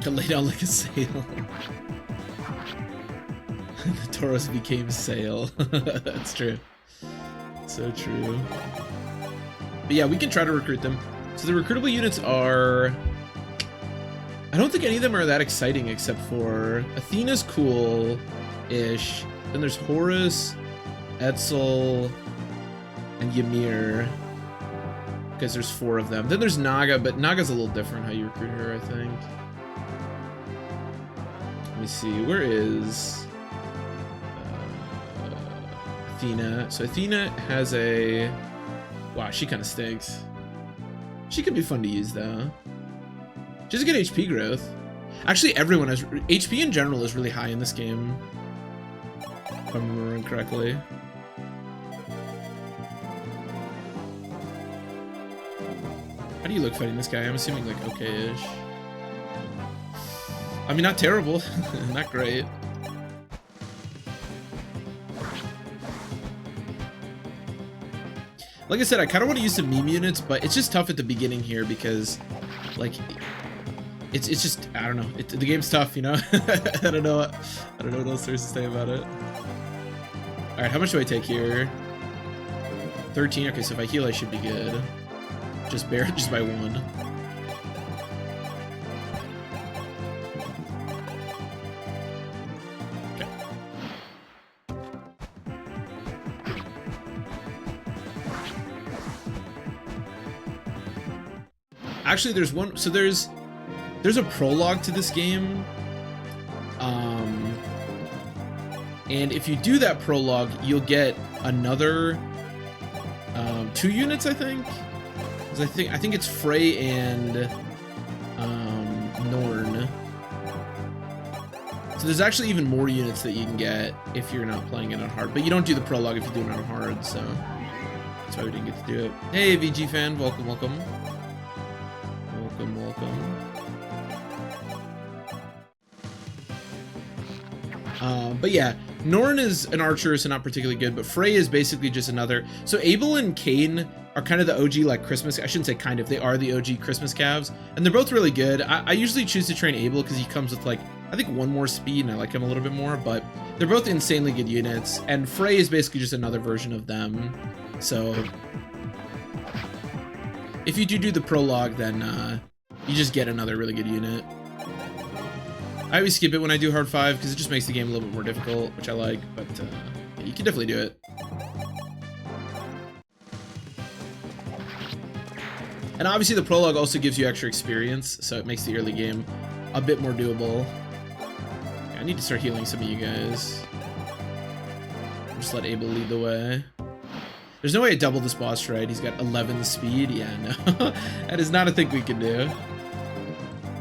To lay down like a sail. The Tauros became sail. That's true. So true. But yeah, we can try to recruit them. So the recruitable units are... I don't think any of them are that exciting except for... Athena's cool-ish. Then there's Horus, Etzel, and Ymir. Because there's 4 of them. Then there's Naga, but Naga's a little different how you recruit her, I think. Let me see, where is Athena? So Athena has a... Wow, she kind of stinks. She could be fun to use though. She has a good HP growth. Actually, everyone has... HP in general is really high in this game. If I'm remembering correctly. How do you look fighting this guy? I'm assuming like okay-ish. I mean, not terrible, not great. Like I said, I kind of want to use some meme units, but it's just tough at the beginning here because, like, it's just, I don't know. The game's tough, you know? I don't know what else there's to say about it. All right, how much do I take here? 13. Okay, so if I heal, I should be good. Just by 1. Actually, there's one. So there's a prologue to this game, and if you do that prologue, you'll get another 2 units, I think. 'Cause I think it's Frey and Norn. So there's actually even more units that you can get if you're not playing it on hard. But you don't do the prologue if you do it on hard, so that's why we didn't get to do it. Hey, VG fan, welcome. Welcome. But yeah, Norn is an archer, so not particularly good, but Frey is basically just another. So Abel and Cain are kind of the OG like Christmas. I shouldn't say kind of, they are the OG Christmas calves, and they're both really good. I usually choose to train Abel because he comes with like, I think 1 more speed, and I like him a little bit more, but they're both insanely good units, and Frey is basically just another version of them. So if you do the prologue, then you just get another really good unit. I always skip it when I do hard 5 because it just makes the game a little bit more difficult, which I like, but yeah, you can definitely do it. And obviously the prologue also gives you extra experience, so it makes the early game a bit more doable. Okay, need to start healing some of you guys. Just let Abel lead the way. There's no way I double this boss, right? He's got 11 speed. Yeah, no. That is not a thing we can do.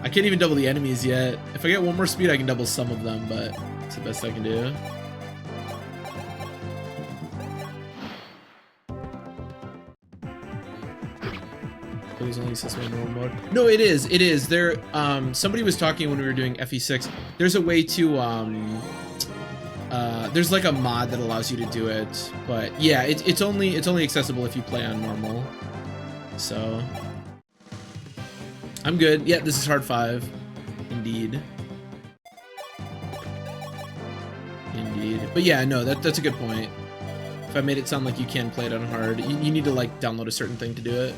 I can't even double the enemies yet. If I get 1 more speed, I can double some of them, but it's the best I can do. It was only accessible in normal mode. No, it is. It is. There. Somebody was talking when we were doing FE6. There's a way to there's like a mod that allows you to do it, but yeah, it's only accessible if you play on normal. So I'm good. Yeah, this is hard 5. Indeed. Indeed. But yeah, no, that's a good point. If I made it sound like you can play it on hard, you need to like download a certain thing to do it.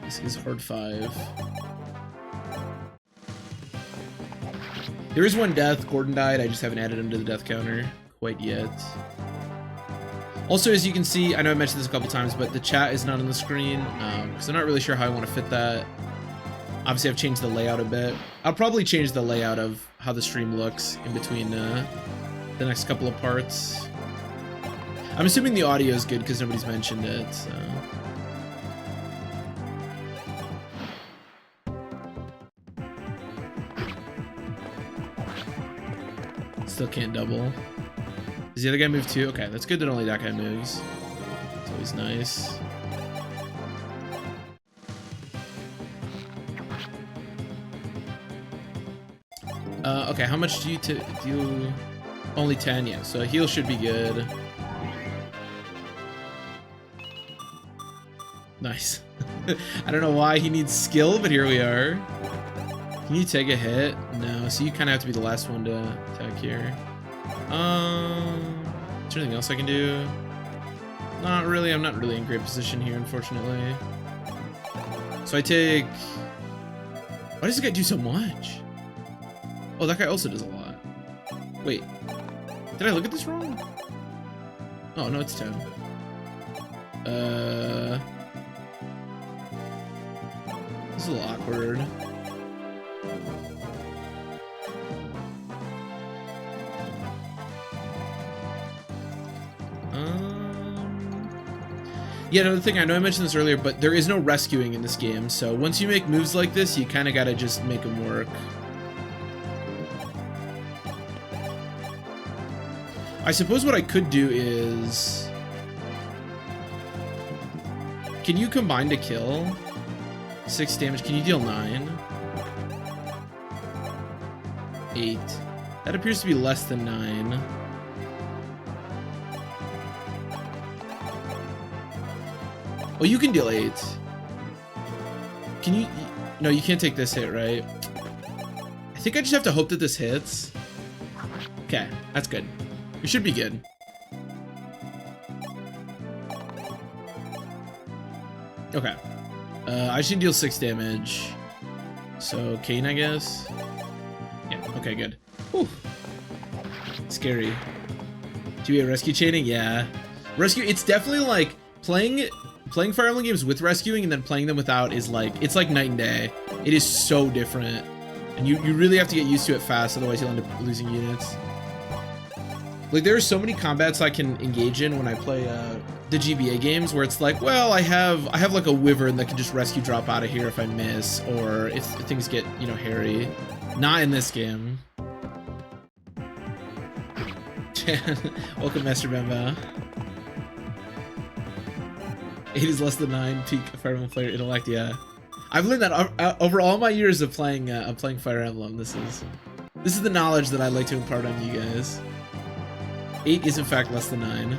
This is hard 5. There is 1 death. Gordon died. I just haven't added him to the death counter quite yet. Also, as you can see, I know I mentioned this a couple times, but the chat is not on the screen because I'm not really sure how I want to fit that. Obviously, I've changed the layout a bit. I'll probably change the layout of how the stream looks in between the next couple of parts. I'm assuming the audio is good because nobody's mentioned it. So. Still can't double. Does the other guy move too? Okay, that's good that only that guy moves. It's always nice. Okay, how much do you do? Only 10, yeah. So a heal should be good. Nice. I don't know why he needs skill, but here we are. Can you take a hit? No, so you kind of have to be the last one to attack here. Is there anything else I can do? Not really. I'm not really in great position here, unfortunately. So I take... Why does this guy do so much? Oh, that guy also does a lot. Wait. Did I look at this wrong? Oh, no, it's 10. This is a little awkward. Yeah, another thing, I know I mentioned this earlier, but there is no rescuing in this game, so once you make moves like this, you kind of gotta just make them work. I suppose what I could do is... Can you combine to kill? 6 damage, can you deal 9? 8. That appears to be less than 9. Oh, you can deal 8. Can you... No, you can't take this hit, right? I think I just have to hope that this hits. Okay, that's good. We should be good. Okay. I should deal 6 damage. So, Kane, I guess? Yeah, okay, good. Whew. Scary. Do we have rescue chaining? Yeah. Rescue, it's definitely like playing Fire Emblem games with rescuing and then playing them without is like, it's like night and day. It is so different. And you really have to get used to it fast, otherwise you'll end up losing units. Like, there are so many combats I can engage in when I play the GBA games where it's like, well, I have like a wyvern that can just rescue drop out of here if I miss, or if things get, you know, hairy. Not in this game. Welcome, Master Bamba. 8 is less than 9 peak Fire Emblem player intellect. Yeah, I've learned that over all my years of playing Fire Emblem. This is the knowledge that I'd like to impart on you guys. 8 is in fact less than 9.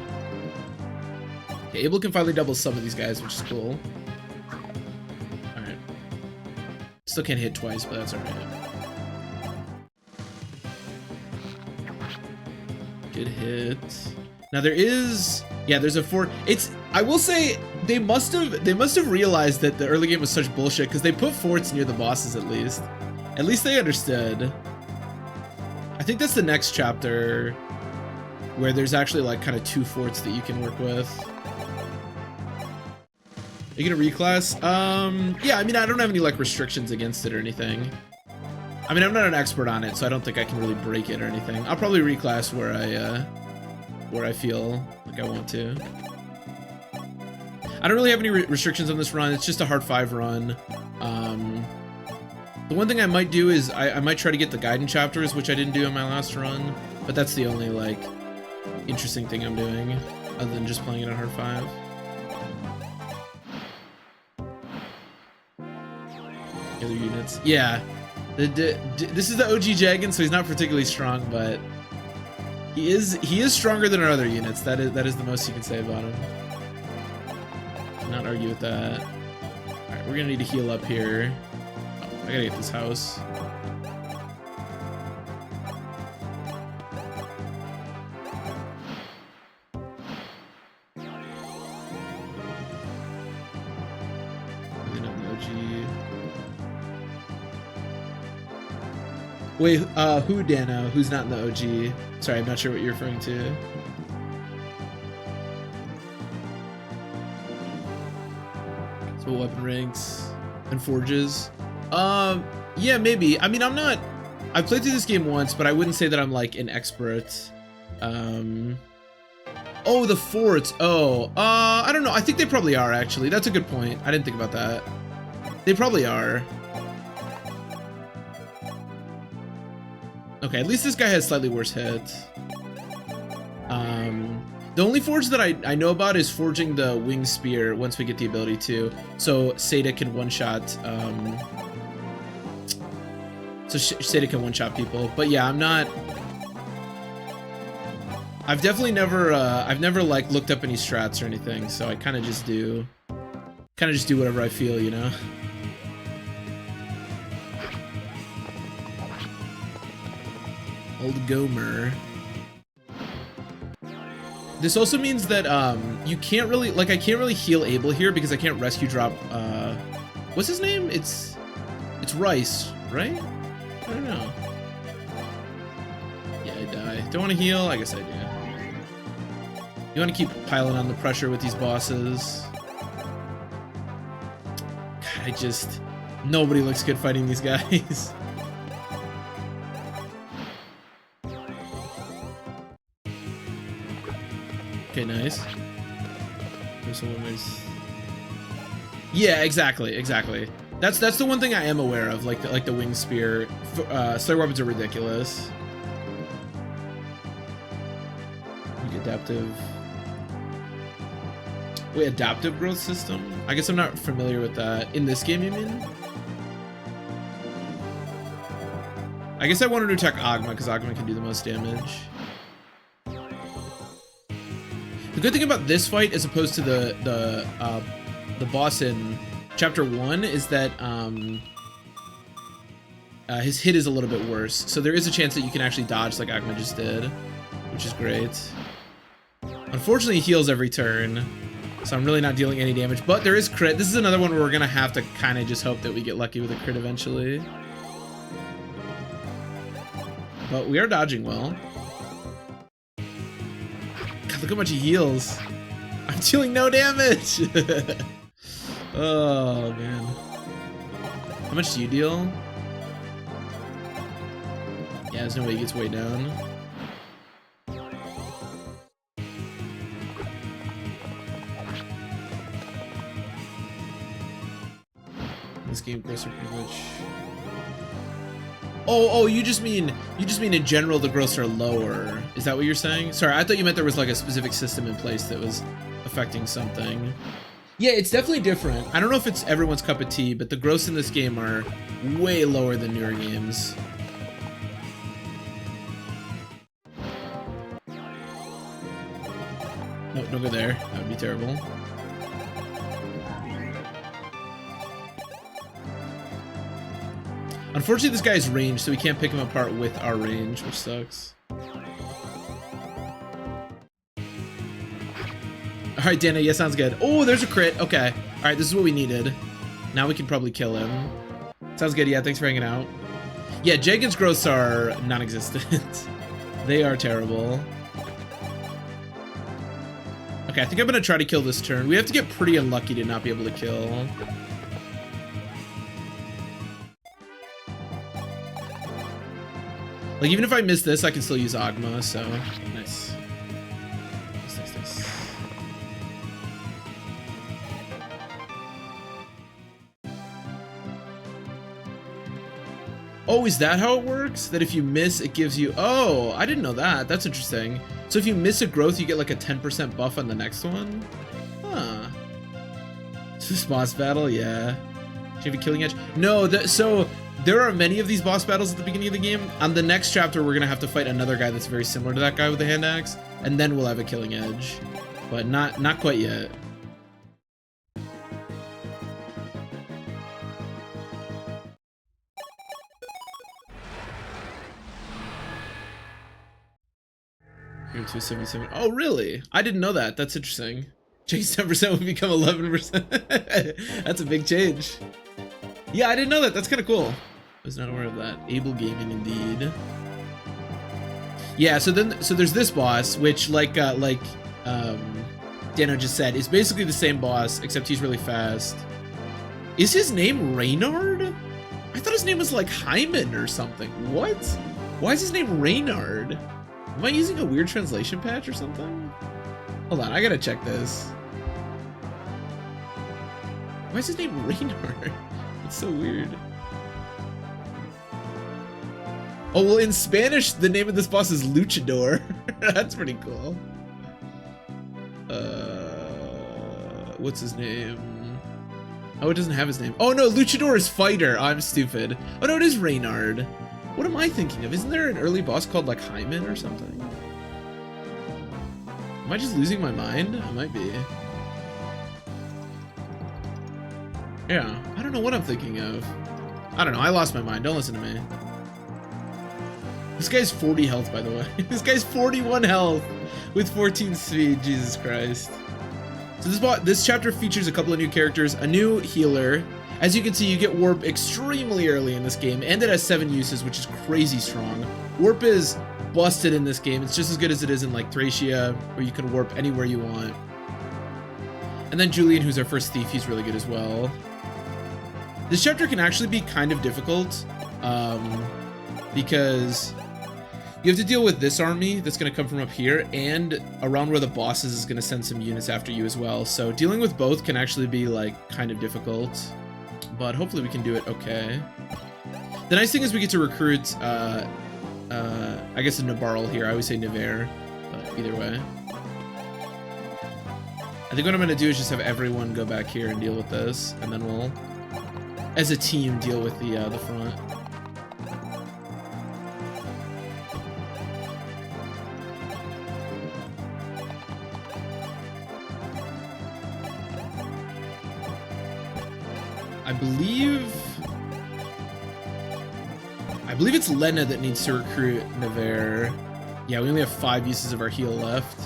Okay, Abel can finally double some of these guys, which is cool. All right. Still can't hit twice, but that's all right. Good hit. Now there is, yeah, there's a fort. I will say they must have realized that the early game was such bullshit because they put forts near the bosses at least. At least they understood. I think that's the next chapter where there's actually like kind of 2 forts that you can work with. Are you gonna reclass? Yeah, I mean, I don't have any like restrictions against it or anything. I mean, I'm not an expert on it, so I don't think I can really break it or anything. I'll probably reclass where I feel like I want to. I don't really have any restrictions on this run. It's just a hard 5 run. The one thing I might do is I might try to get the Gaiden chapters, which I didn't do in my last run, but that's the only like interesting thing I'm doing other than just playing it on hard 5. Other units, yeah. This is the OG Jagan, so he's not particularly strong, but he is stronger than our other units. That is the most you can say about him. Cannot argue with that. All right, we're gonna need to heal up here. I gotta get this house. Wait, who, Dano? Who's not in the OG? Sorry, I'm not sure what you're referring to. So weapon ranks and forges. Yeah, maybe. I mean, I've played through this game once, but I wouldn't say that I'm like an expert. Oh, the forts. Oh, I don't know. I think they probably are, actually. That's a good point. I didn't think about that. They probably are. Okay, at least this guy has slightly worse hit. The only forge that I know about is forging the wing spear once we get the ability to. So Seda can one-shot, Seda can one-shot people. But yeah, I've definitely never, like looked up any strats or anything, so I kind of just do whatever I feel, you know? Old Gomer. This also means that you can't really, like, I can't really heal Abel here because I can't rescue drop, what's his name? It's Rice, right? I don't know. Yeah, I die. Don't want to heal? I guess I do. You want to keep piling on the pressure with these bosses. God, nobody looks good fighting these guys. Okay, nice. There's a nice. Yeah, exactly. That's the one thing I am aware of, like the wing spear. Slayer weapons are ridiculous. Adaptive. Wait, adaptive growth system? I guess I'm not familiar with that. In this game, you mean? I guess I wanted to attack Agma because Agma can do the most damage. The good thing about this fight, as opposed to the boss in Chapter 1, is that his hit is a little bit worse. So there is a chance that you can actually dodge like Agma just did, which is great. Unfortunately, he heals every turn, so I'm really not dealing any damage. But there is crit. This is another one where we're gonna have to kind of just hope that we get lucky with a crit eventually. But we are dodging well. Look how much he heals. I'm dealing no damage. Oh, man. How much do you deal? Yeah, there's no way he gets way down. This game growths are pretty much. Oh, you just mean in general the growths are lower. Is that what you're saying? Sorry, I thought you meant there was like a specific system in place that was affecting something. Yeah, it's definitely different. I don't know if it's everyone's cup of tea, but the growths in this game are way lower than newer games. No, don't go there. That would be terrible. Unfortunately, this guy's range, so we can't pick him apart with our range, which sucks. Alright, Dana, yeah, sounds good. Oh, there's a crit. Okay. Alright, this is what we needed. Now we can probably kill him. Sounds good, yeah, thanks for hanging out. Yeah, Jagan's growths are non-existent. They are terrible. Okay, I think I'm gonna try to kill this turn. We have to get pretty unlucky to not be able to kill. Like, even if I miss this, I can still use Agma, so nice. Nice. Oh, is that how it works? That if you miss, it gives you... Oh, I didn't know that. That's interesting. So if you miss a growth, you get like a 10% buff on the next one? Huh. This boss battle, yeah. Do you have a killing edge? No, so there are many of these boss battles at the beginning of the game. On the next chapter, we're gonna have to fight another guy that's very similar to that guy with the hand axe, and then we'll have a killing edge. But not quite yet. Here 277. Oh, really? I didn't know that. That's interesting. Change 10% would become 11%. That's a big change. Yeah, I didn't know that. That's kind of cool. I was not aware of that. Able gaming indeed. Yeah, so there's this boss, which like Dano just said, is basically the same boss, except he's really fast. Is his name Reynard? I thought his name was like Hyman or something. What? Why is his name Reynard? Am I using a weird translation patch or something? Hold on, I gotta check this. Why is his name Reynard? It's so weird. Oh, well, in Spanish, the name of this boss is Luchador. That's pretty cool. What's his name? Oh, it doesn't have his name. Oh, no, Luchador is fighter. I'm stupid. Oh, no, it is Reynard. What am I thinking of? Isn't there an early boss called, like, Hyman or something? Am I just losing my mind? I might be. Yeah, I don't know what I'm thinking of. I don't know, I lost my mind. Don't listen to me. This guy's 40 health, by the way. This guy's 41 health with 14 speed. Jesus Christ. So this chapter features a couple of new characters, a new healer. As you can see, you get warp extremely early in this game, and it has 7 uses, which is crazy strong. Warp is busted in this game. It's just as good as it is in like Thracia, where you can warp anywhere you want. And then Julian, who's our first thief, he's really good as well. This chapter can actually be kind of difficult, because you have to deal with this army that's going to come from up here, and around where the boss is going to send some units after you as well. So dealing with both can actually be like kind of difficult, but hopefully we can do it okay. The nice thing is we get to recruit, I guess, a Nabarl here. I always say Niver, but either way. I think what I'm going to do is just have everyone go back here and deal with this, and then we'll, as a team, deal with the front. I believe it's Lena that needs to recruit Niver. Yeah, we only have 5 uses of our heal left.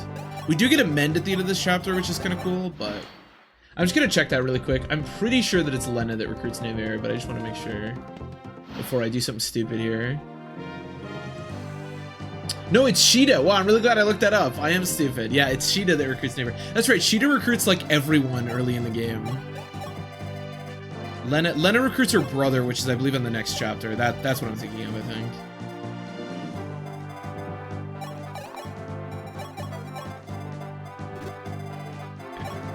We do get a mend at the end of this chapter, which is kind of cool, but I'm just gonna check that really quick. I'm pretty sure that it's Lena that recruits Niver, but I just want to make sure before I do something stupid here. No, it's Sheeta. Wow, I'm really glad I looked that up. I am stupid. Yeah, it's Sheeta that recruits Niver. That's right, Sheeta recruits like everyone early in the game. Lena recruits her brother, which is, I believe, in the next chapter. That's what I'm thinking of, I think.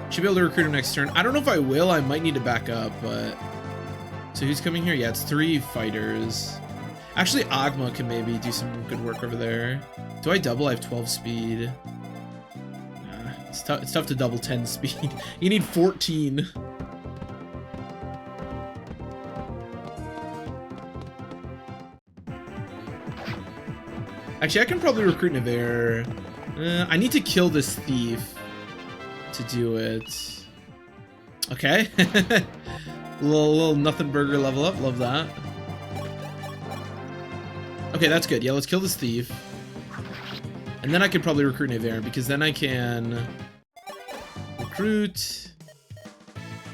Should be able to recruit him next turn. I don't know if I will. I might need to back up, but... So who's coming here? Yeah, it's 3 fighters. Actually, Agma can maybe do some good work over there. Do I double? I have 12 speed. Nah, it's tough to double 10 speed. You need 14. Actually, I can probably recruit Niver. I need to kill this thief to do it. Okay. little nothing burger level up. Love that. Okay, that's good. Yeah, let's kill this thief. And then I can probably recruit Niver, because then I can recruit...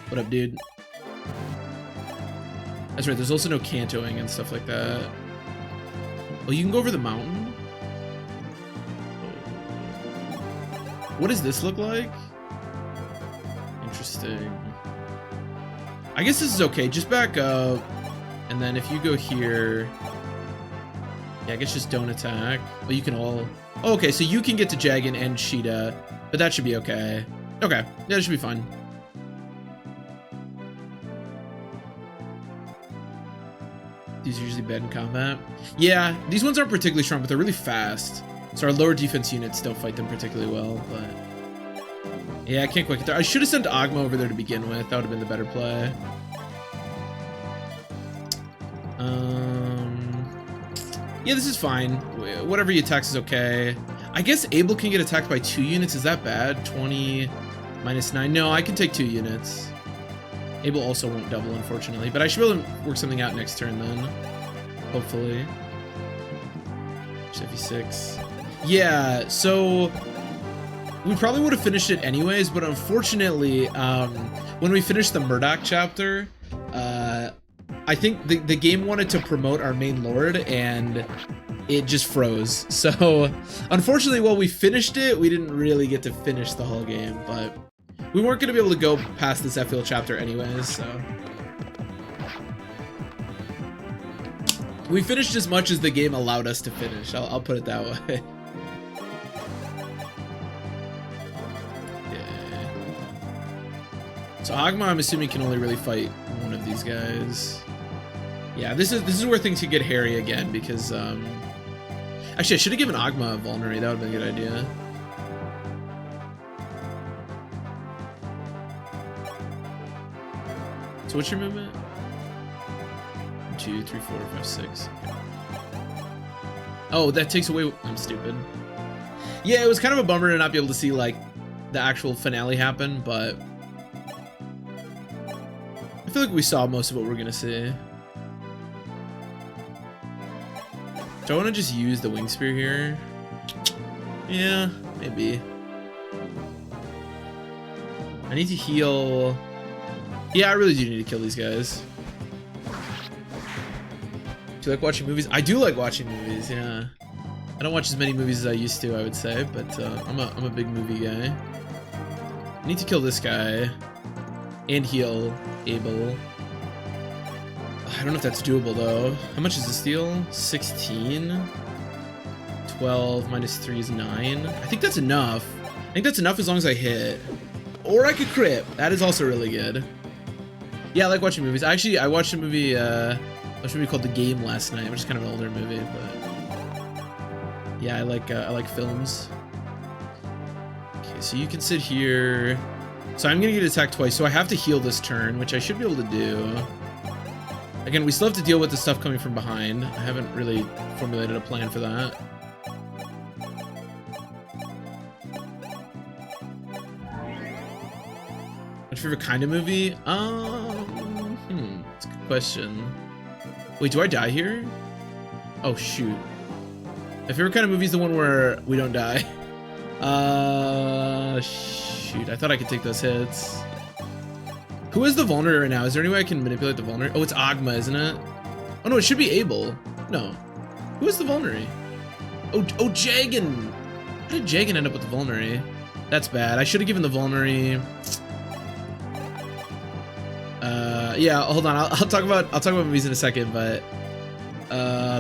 What up, dude? That's right, there's also no cantoing and stuff like that. Oh, you can go over the mountain? What does this look like? Interesting. I guess this is okay. Just back up. And then if you go here... Yeah, I guess just don't attack. But you can all... Oh, okay, so you can get to Jagan and Cheetah, but that should be okay. Okay, yeah, that should be fine. These are usually bad in combat. Yeah, these ones aren't particularly strong, but they're really fast. So our lower defense units still fight them particularly well, but... Yeah, I can't quite get there. I should have sent Agma over there to begin with. That would have been the better play. Yeah, this is fine. Whatever he attacks is okay. I guess Abel can get attacked by 2 units. Is that bad? 20 minus 9. No, I can take 2 units. Abel also won't double, unfortunately. But I should be able to work something out next turn then. Hopefully. Chevy 6. Yeah, so... We probably would have finished it anyways, but unfortunately, when we finished the Murdoch chapter, I think the game wanted to promote our main lord, and it just froze. So, unfortunately, while we finished it, we didn't really get to finish the whole game, but we weren't going to be able to go past this FL chapter anyways, so... We finished as much as the game allowed us to finish, I'll put it that way. So Agma, I'm assuming, can only really fight one of these guys. Yeah, this is where things could get hairy again, because actually I should have given Agma a vulnerary. That would have been a good idea. So what's your movement? 1, 2, 3, 4, 5, 6. Oh, that takes away... I'm stupid. Yeah, it was kind of a bummer to not be able to see like the actual finale happen, but I feel like we saw most of what we're gonna see. Do I want to just use the wing spear here? Yeah, maybe. I need to heal. Yeah, I really do need to kill these guys. Do you like watching movies? I do like watching movies, yeah. I don't watch as many movies as I used to, I would say, but I'm a big movie guy. I need to kill this guy and heal Abel. I don't know if that's doable though. How much is this deal? 16? 12 minus 3 is 9. I think that's enough. I think that's enough as long as I hit. Or I could crit. That is also really good. Yeah, I like watching movies. Actually, I watched a movie called The Game last night, which is kind of an older movie, but yeah, I like films. Okay, so you can sit here. So I'm gonna get attacked twice, so I have to heal this turn, which I should be able to do. Again, we still have to deal with the stuff coming from behind. I haven't really formulated a plan for that. What's your favorite kind of movie? That's a good question. Wait, do I die here? Oh, shoot. My favorite kind of movie is the one where we don't die. Shoot, I thought I could take those hits. Who is the vulnerary right now? Is there any way I can manipulate the vulnerary? Oh, it's Agma, isn't it? Oh, no, it should be Abel. No. Who is the vulnerary? Oh, Jagan. How did Jagan end up with the vulnerary? That's bad. I should have given the vulnerary. Yeah, hold on. I'll talk about movies in a second, but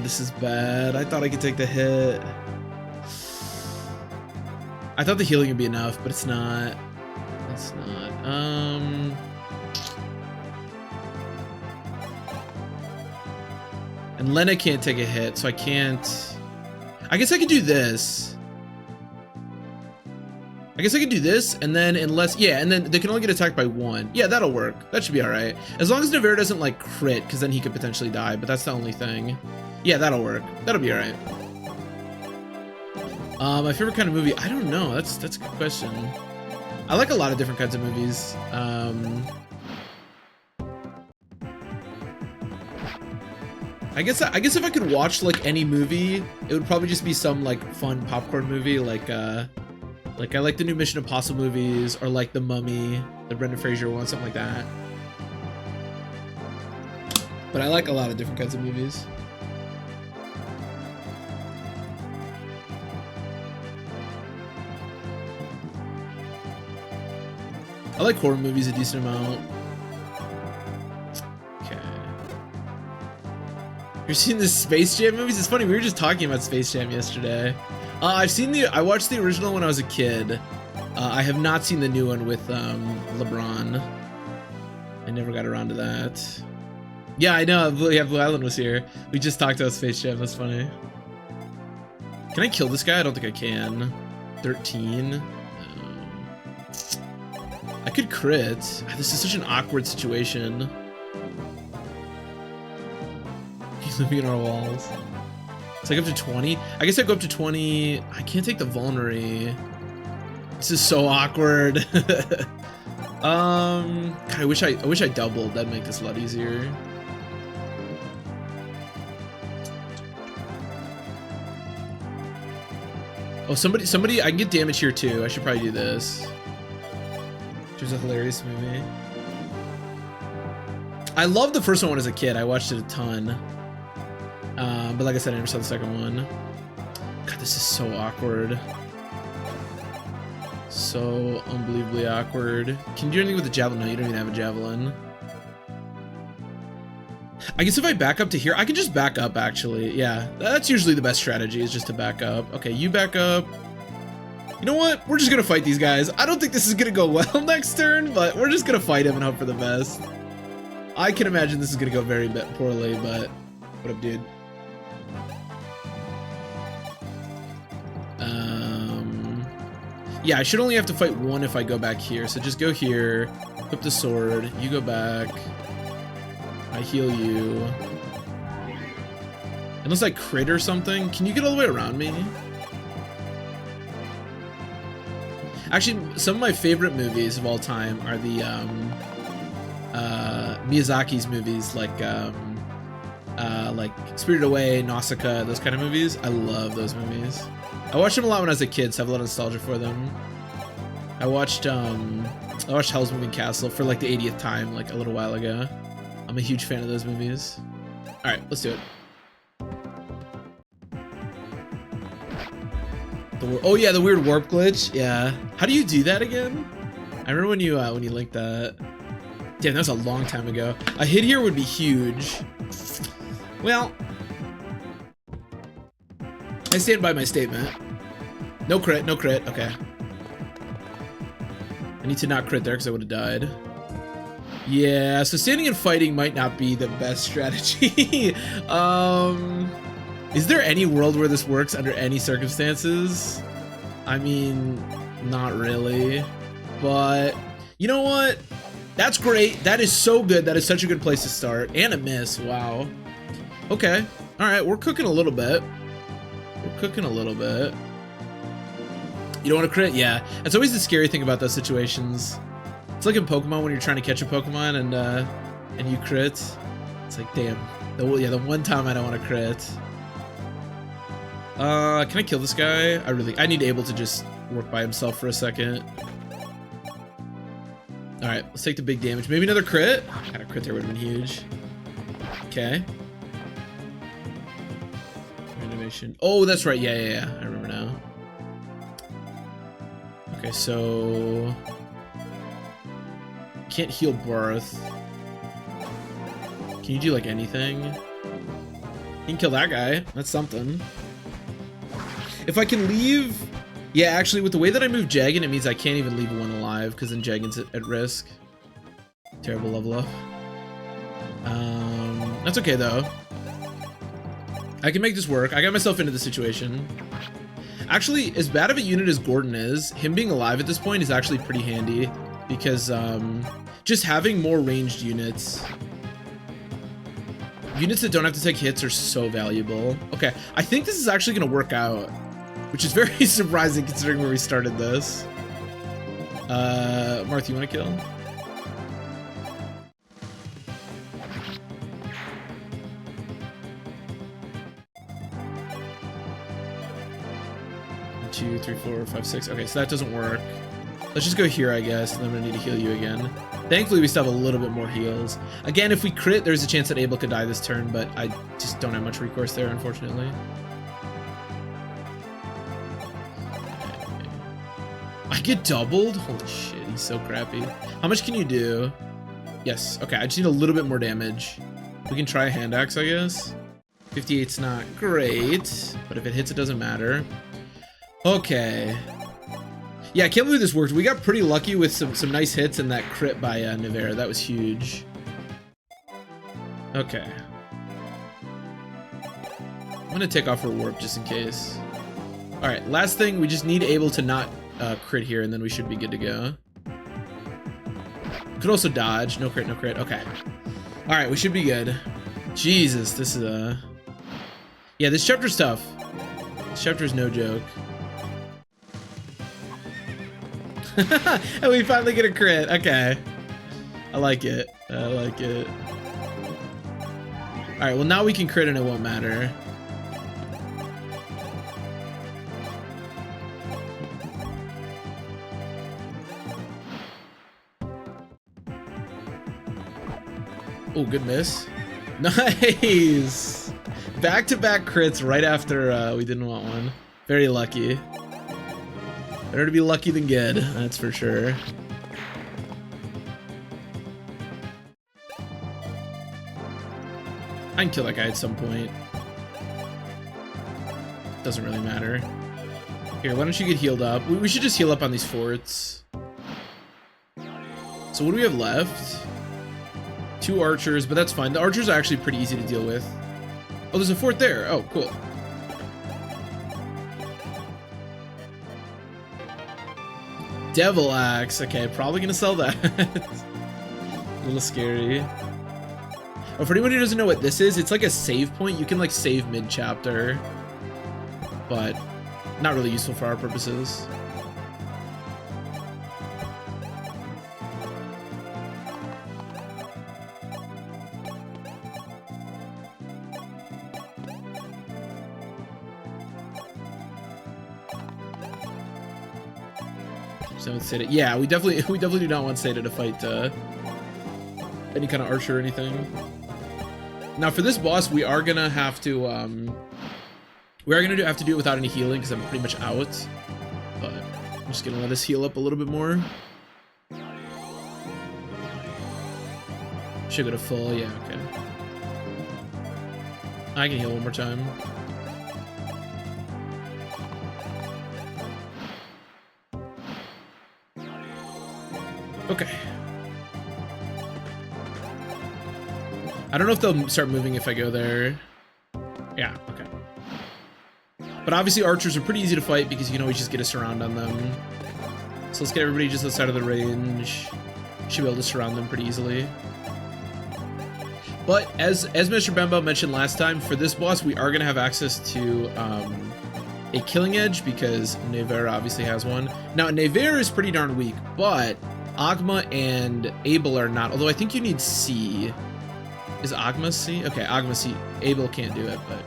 this is bad. I thought I could take the hit. I thought the healing would be enough, but it's not. It's not. And Lena can't take a hit, so I can't. I guess I could do this. I guess I could do this, and then unless, yeah, and then they can only get attacked by 1. Yeah, that'll work. That should be all right. As long as Navarre doesn't like crit, because then he could potentially die, but that's the only thing. Yeah, that'll work. That'll be all right. My favorite kind of movie? I don't know. That's a good question. I like a lot of different kinds of movies. I guess if I could watch like any movie, it would probably just be some like fun popcorn movie, like I like the new Mission Impossible movies, or like The Mummy, the Brendan Fraser one, something like that. But I like a lot of different kinds of movies. I like horror movies a decent amount. Okay. You've seen the Space Jam movies? It's funny, we were just talking about Space Jam yesterday. I watched the original when I was a kid. I have not seen the new one with LeBron. I never got around to that. Yeah, I know. Yeah, Blue Island was here. We just talked about Space Jam. That's funny. Can I kill this guy? I don't think I can. 13. I could crit. This is such an awkward situation. He's living in our walls. It's like up to 20. I guess I go up to 20. I can't take the vulnerary. This is so awkward. God, I wish I doubled. That'd make this a lot easier. Oh, somebody, I can get damage here too. I should probably do this. Which was a hilarious movie. I loved the first one as a kid. I watched it a ton. But like I said, I never saw the second one. God, this is so awkward. So unbelievably awkward. Can you do anything with the javelin? No, you don't even have a javelin. I guess if I back up to here, I can just back up actually. Yeah, that's usually the best strategy, is just to back up. Okay, you back up. You know what? We're just gonna fight these guys. I don't think this is gonna go well next turn, but we're just gonna fight him and hope for the best. I can imagine this is gonna go very poorly, but what up, dude? Yeah, I should only have to fight one if I go back here. So just go here, flip the sword, you go back. I heal you. Unless I crit or something. Can you get all the way around me? Actually, some of my favorite movies of all time are the Miyazaki's movies, like Spirited Away, Nausicaa, those kind of movies. I love those movies. I watched them a lot when I was a kid, so I have a lot of nostalgia for them. I watched Hell's Moving Castle for like the 80th time, like a little while ago. I'm a huge fan of those movies. All right, let's do it. Oh yeah, the weird warp glitch. Yeah. How do you do that again? I remember when you linked that. Damn, that was a long time ago. A hit here would be huge. Well, I stand by my statement. No crit, no crit. Okay. I need to not crit there because I would have died. Yeah, so standing and fighting might not be the best strategy. Is there any world where this works under any circumstances? I mean, not really. But you know what? That's great. That is so good. That is such a good place to start. And a miss. Wow. Okay. All right. We're cooking a little bit. We're cooking a little bit. You don't want to crit? Yeah. That's always the scary thing about those situations. It's like in Pokemon when you're trying to catch a Pokemon and you crit. It's like, damn. The one time I don't want to crit. Can I kill this guy? I need Abel to just work by himself for a second. All right, let's take the big damage. Maybe another crit? God, a crit there would have been huge. Okay. Reanimation. Oh, that's right. Yeah. I remember now. Okay, so can't heal Barth. Can you do like anything? You can kill that guy. That's something. If I can leave... Yeah, actually, with the way that I move Jaggin, it means I can't even leave one alive, because then Jaggin's at risk. Terrible level up. That's okay, though. I can make this work. I got myself into the situation. Actually, as bad of a unit as Gordon is, him being alive at this point is actually pretty handy, because just having more ranged units... Units that don't have to take hits are so valuable. Okay, I think this is actually going to work out. Which is very surprising considering where we started this. Marth, you want to kill? One, 2, 3, 4, 5, 6. Okay, so that doesn't work. Let's just go here, I guess, and then I'm gonna need to heal you again. Thankfully, we still have a little bit more heals. Again, if we crit, there's a chance that Abel could die this turn, but I just don't have much recourse there, unfortunately. I get doubled? Holy shit, he's so crappy. How much can you do? Yes, okay, I just need a little bit more damage. We can try a hand axe, I guess. 58's not great, but if it hits, it doesn't matter. Okay. Yeah, I can't believe this worked. We got pretty lucky with some nice hits and that crit by Nevera. That was huge. Okay. I'm gonna take off her warp just in case. All right, last thing, we just need able to not crit here, and then we should be good to go. Could also dodge. No crit, no crit. Okay. All right, we should be good. Jesus, this is yeah, this chapter's tough. This chapter's no joke. And we finally get a crit. Okay. I like it. I like it. All right, well, now we can crit and it won't matter. Oh, good miss. Nice. Back-to-back crits right after we didn't want one. Very lucky. Better to be lucky than good, that's for sure. I can kill that guy at some point. Doesn't really matter. Here, why don't you get healed up? We should just heal up on these forts. So what do we have left? 2 archers, but that's fine. The archers are actually pretty easy to deal with. Oh, there's a fort there. Oh, cool. Devil Axe. Okay, probably gonna sell that. A little scary. Oh, for anyone who doesn't know what this is, it's like a save point. You can like save mid-chapter, but not really useful for our purposes. So Seda, yeah, we definitely do not want Seda to fight any kind of archer or anything. Now for this boss, we are gonna have to have to do it without any healing because I'm pretty much out. But I'm just gonna let us heal up a little bit more. Should go to full, yeah, okay. I can heal one more time. Okay. I don't know if they'll start moving if I go there. Yeah, okay. But obviously archers are pretty easy to fight because you can always just get a surround on them. So let's get everybody just outside of the range. Should be able to surround them pretty easily. But as Mr. Bembo mentioned last time, for this boss we are going to have access to a killing edge because Nevera obviously has one. Now Nevera is pretty darn weak, but Agma and Abel are not, although I think you need C. Is Agma C? Okay, Agma C. Abel can't do it, but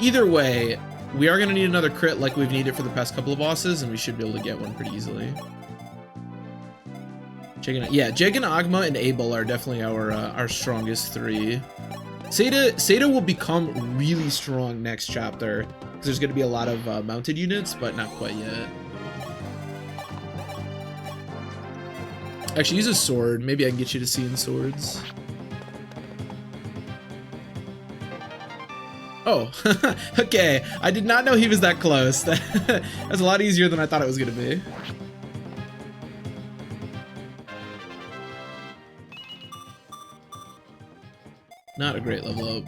either way, we are going to need another crit like we've needed for the past couple of bosses, and we should be able to get one pretty easily. Yeah, Jeg and Agma and Abel are definitely our strongest 3. Seda will become really strong next chapter, because there's going to be a lot of mounted units, but not quite yet. Actually, use a sword. Maybe I can get you to see in swords. Oh, okay. I did not know he was that close. That's a lot easier than I thought it was going to be. Not a great level up.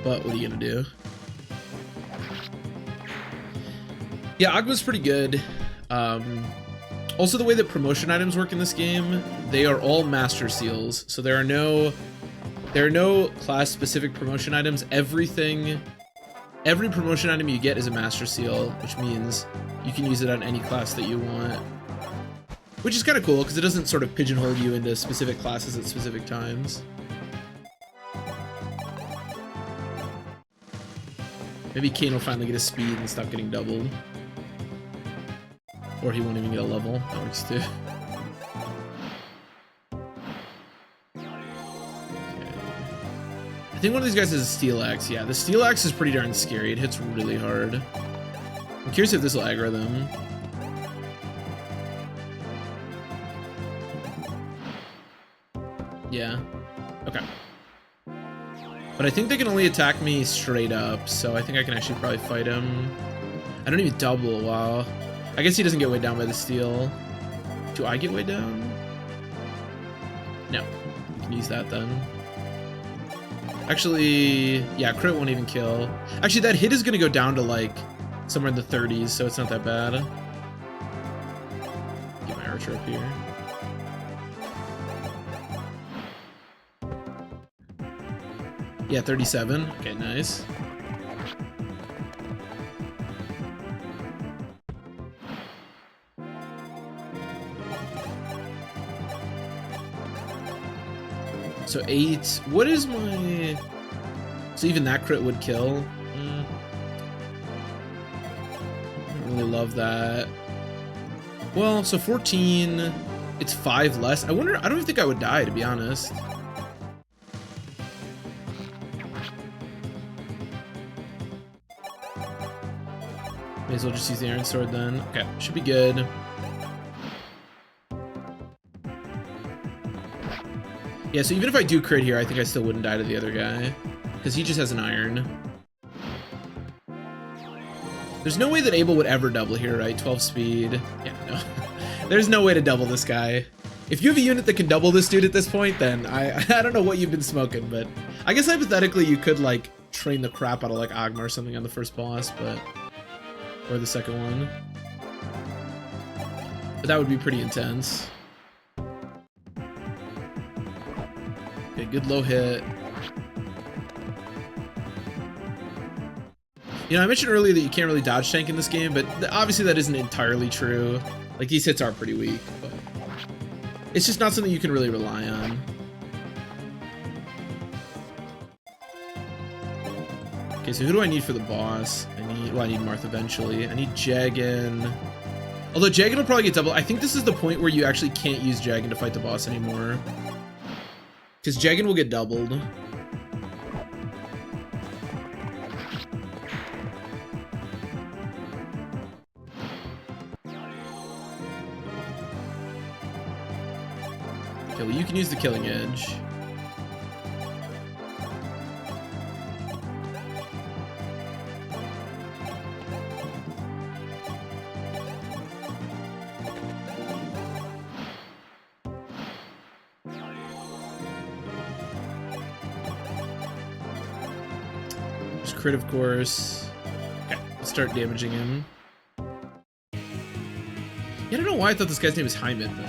But what are you going to do? Yeah, Agma's pretty good. Also, the way that promotion items work in this game, they are all master seals. So there are no class-specific promotion items. Every promotion item you get is a master seal, which means you can use it on any class that you want. Which is kind of cool, because it doesn't sort of pigeonhole you into specific classes at specific times. Maybe Kane will finally get a speed and stop getting doubled. Or he won't even get a level. That works too. I think one of these guys has a steel axe. Yeah, the steel axe is pretty darn scary. It hits really hard. I'm curious if this will aggro them. Yeah. Okay. But I think they can only attack me straight up, so I think I can actually probably fight him. I don't even double, wow. I guess he doesn't get weighed down by the steel. Do I get weighed down? No. We can use that then. Actually, yeah, crit won't even kill. Actually, that hit is gonna go down to like somewhere in the 30s, so it's not that bad. Get my archer up here. Yeah, 37. Okay, nice. So 8. What is my... So even that crit would kill. I don't really love that. Well, so 14. It's 5 less. I wonder... I don't even think I would die, to be honest. May as well just use the Iron Sword then. Okay, should be good. Yeah, so even if I do crit here, I think I still wouldn't die to the other guy. Because he just has an iron. There's no way that Abel would ever double here, right? 12 speed. Yeah, no. There's no way to double this guy. If you have a unit that can double this dude at this point, then I don't know what you've been smoking, but... I guess hypothetically you could, like, train the crap out of, like, Ogma or something on the first boss, but... Or the second one. But that would be pretty intense. Okay, good low hit. You know, I mentioned earlier that you can't really dodge tank in this game, but obviously that isn't entirely true. Like, these hits are pretty weak, but it's just not something you can really rely on. Okay, so who do I need for the boss? I need Marth eventually. I need Jagan. Although Jagan will probably get double. I think this is the point where you actually can't use Jagan to fight the boss anymore. Because Jagan will get doubled. Okay, well, you can use the Killing Edge. Crit, of course. Okay, let's start damaging him. Yeah, I don't know why I thought this guy's name was Hyman, but...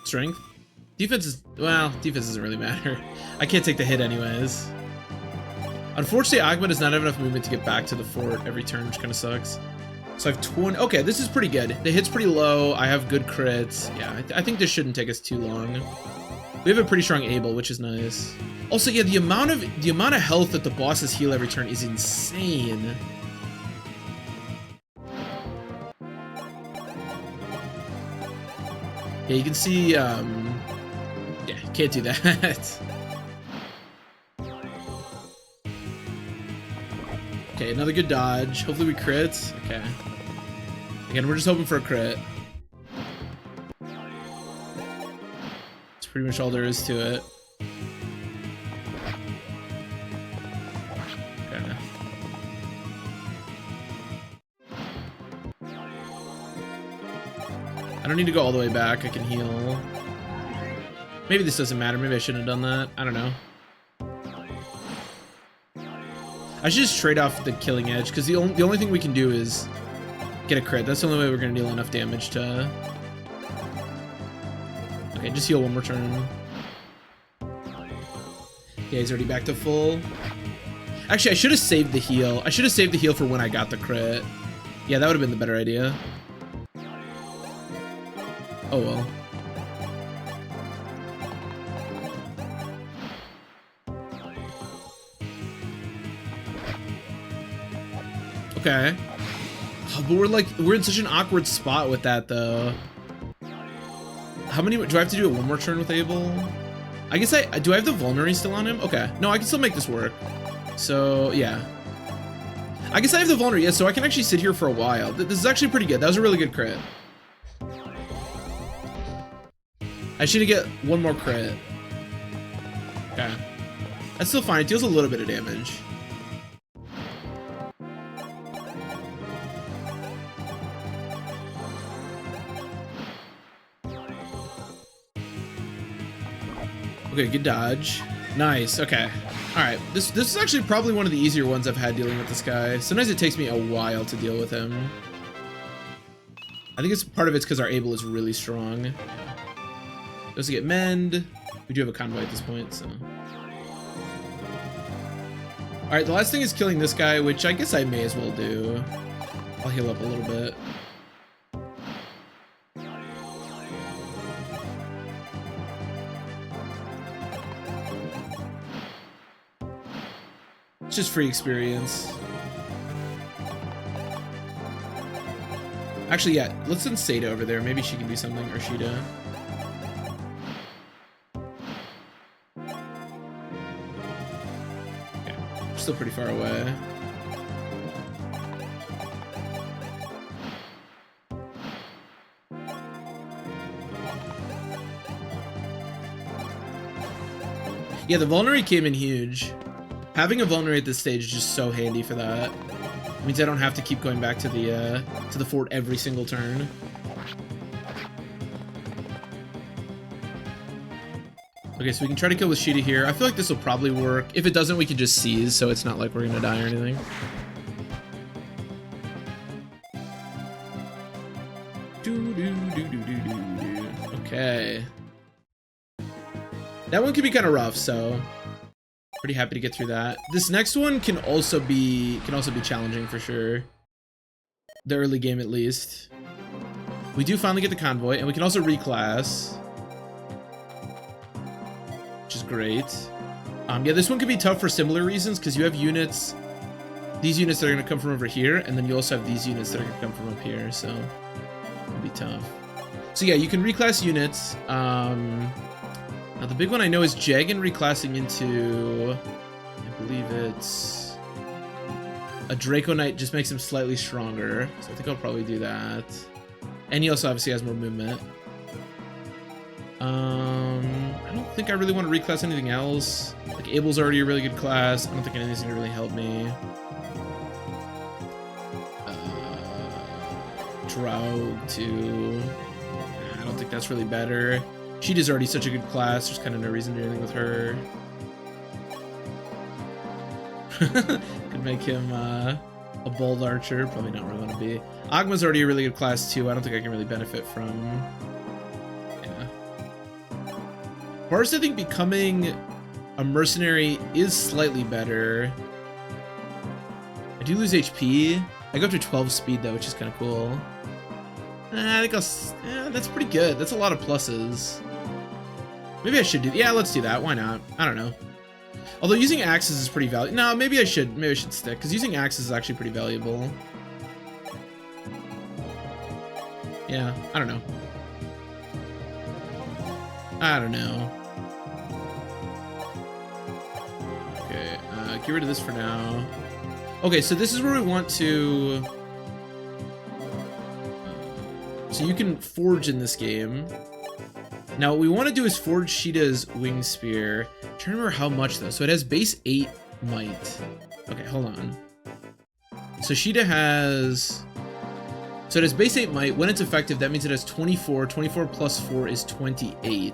Strength? Defense is... Well, defense doesn't really matter. I can't take the hit anyways. Unfortunately, Ogma does not have enough movement to get back to the fort every turn, which kind of sucks. So I have 20. Okay, this is pretty good. The hit's pretty low. I have good crits. Yeah, I think this shouldn't take us too long. We have a pretty strong Abel, which is nice. Also, yeah, the amount of health that the bosses heal every turn is insane. Yeah, you can see. Yeah, can't do that. Okay, another good dodge. Hopefully we crit. Okay. Again, we're just hoping for a crit. That's pretty much all there is to it. Okay. I don't need to go all the way back. I can heal. Maybe this doesn't matter. Maybe I shouldn't have done that. I don't know. I should just trade off the Killing Edge, because the only thing we can do is get a crit. That's the only way we're going to deal enough damage to... Okay, just heal one more turn. Yeah, he's already back to full. Actually, I should have saved the heal. I should have saved the heal for when I got the crit. Yeah, that would have been the better idea. Oh well. Okay. Oh, but we're in such an awkward spot with that though. How many do I have to do it one more turn with Abel? I guess do I have the vulnerary still on him? Okay. No, I can still make this work. So yeah. I guess I have the vulnerary, yeah, so I can actually sit here for a while. This is actually pretty good. That was a really good crit. I should get one more crit. Okay. That's still fine. It deals a little bit of damage. Okay, good dodge. Nice, okay. Alright, this is actually probably one of the easier ones I've had dealing with this guy. Sometimes it takes me a while to deal with him. I think part of it's because our Able is really strong. We also get Mend. We do have a convoy at this point, so. Alright, the last thing is killing this guy, which I guess I may as well do. I'll heal up a little bit. It's just free experience. Actually, yeah, let's send Seda over there. Maybe she can do something, or Sheeta. Okay, we're still pretty far away. Yeah, the Vulnerary came in huge. Having a Vulnerary at this stage is just so handy for that. It means I don't have to keep going back to the fort every single turn. Okay, so we can try to kill with Sheeta here. I feel like this will probably work. If it doesn't, we can just seize, so it's not like we're gonna die or anything. Okay. That one can be kind of rough, so pretty happy to get through that. This next one can also be challenging for sure. The early game at least. We do finally get the convoy, and we can also reclass, which is great. Yeah, this one could be tough for similar reasons, because you have units, these units that are going to come from over here, and then you also have these units that are going to come from up here, so it'll be tough. So yeah, you can reclass units. Now the big one I know is Jagan reclassing into, I believe it's a Draco Knight, just makes him slightly stronger. So I think I'll probably do that. And he also obviously has more movement. I don't think I really want to reclass anything else. Like Abel's already a really good class. I don't think anything's gonna really help me. Drow too. I don't think that's really better. Sheeta's already such a good class, there's kind of no reason to do anything with her. Could make him a bold archer, probably not where I want to be. Agma's already a really good class too, I don't think I can really benefit from. Yeah. First, I think becoming a mercenary is slightly better. I do lose HP. I go up to 12 speed though, which is kind of cool. I think that's pretty good. That's a lot of pluses. Maybe I should do, yeah, let's do that. Why not? I don't know. Although using axes is pretty valuable. No, maybe I should stick, because using axes is actually pretty valuable. Yeah, I don't know. Okay, get rid of this for now. Okay, so this is where we want to... So you can forge in this game. Now what we want to do is forge Sheeta's wing spear. I'm trying to remember how much though. So it has base 8 might. Okay, hold on. So Sheeta has... So it has base 8 might. When it's effective, that means it has 24. 24 plus 4 is 28.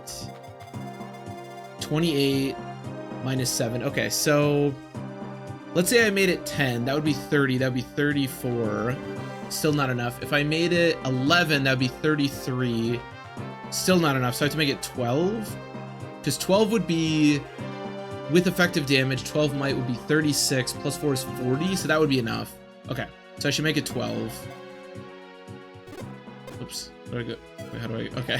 28 minus 7. Okay, so... Let's say I made it 10. That would be 30. That would be 34. Still not enough. If I made it 11, that would be 33. Still not enough, so I have to make it 12. Because 12 would be, with effective damage, 12 might would be 36, plus 4 is 40, so that would be enough. Okay, so I should make it 12. Oops, where do I go? Wait, how do I, okay.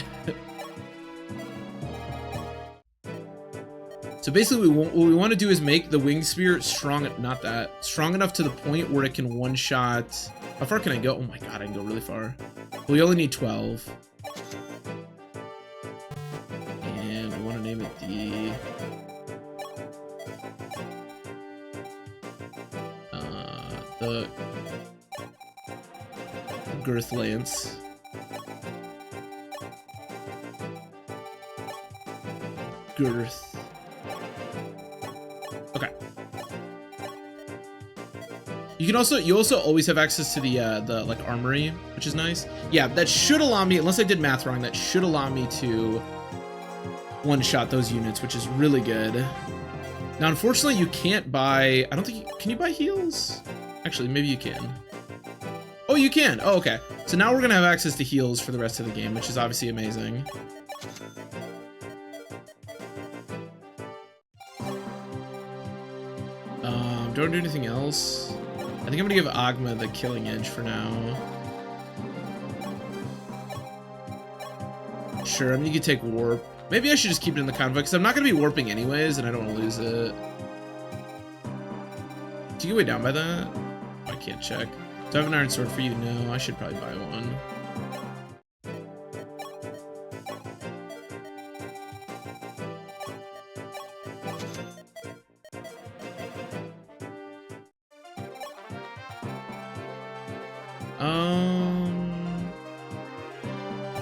So basically what we want to do is make the wing spear strong, strong enough to the point where it can one-shot. How far can I go? Oh my god, I can go really far. We only need 12. And we want to name it the Girth Lance. girth. Okay. You also always have access to the like armory, which is nice. Yeah, that should allow me, unless I did math wrong, that should allow me to one-shot those units, which is really good. Now, unfortunately, you can't buy, I don't think, can you buy heals? Actually, maybe you can. Oh, you can. Oh, okay. So now we're gonna have access to heals for the rest of the game, which is obviously amazing. Don't do anything else. I think I'm gonna give Agma the killing edge for now. Sure, I mean, you could take warp. Maybe I should just keep it in the convoy, because I'm not gonna be warping anyways, and I don't want to lose it. Do you get way down by that? Oh, I can't check. Do I have an iron sword for you? No, I should probably buy one.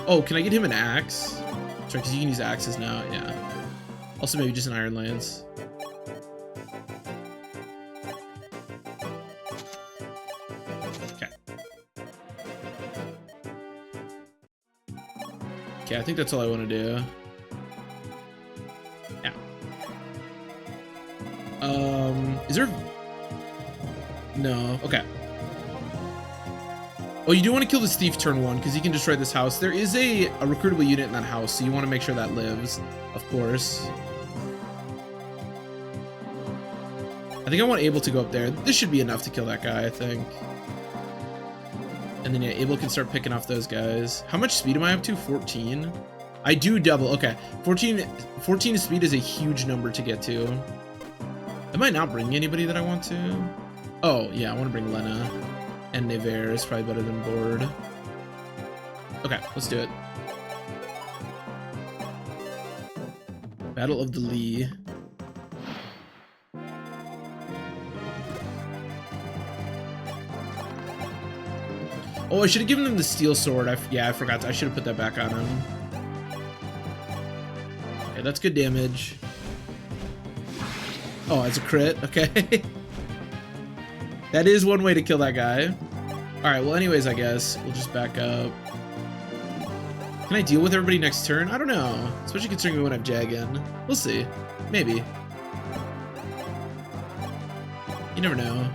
Oh, can I get him an axe? Sorry, because you can use axes now, yeah. Also, maybe just an iron lance. Okay. Okay, I think that's all I want to do. Yeah. Is there... No, okay. Oh, you do want to kill this thief turn 1, because he can destroy this house. There is a recruitable unit in that house, so you want to make sure that lives, of course. I think I want Abel to go up there. This should be enough to kill that guy, I think. And then, yeah, Abel can start picking off those guys. How much speed am I up to? 14? I do double. Okay, 14 speed is a huge number to get to. Am I not bringing anybody that I want to? Oh, yeah, I want to bring Lena. And Nevere is probably better than Board. Okay, let's do it. Battle of the Lee. Oh, I should have given him the steel sword. Yeah, I forgot. I should have put that back on him. Okay, that's good damage. Oh, it's a crit. Okay. That is one way to kill that guy. Alright, well anyways, I guess we'll just back up. Can I deal with everybody next turn? I don't know. Especially considering we won't have Jagan. We'll see. Maybe. You never know.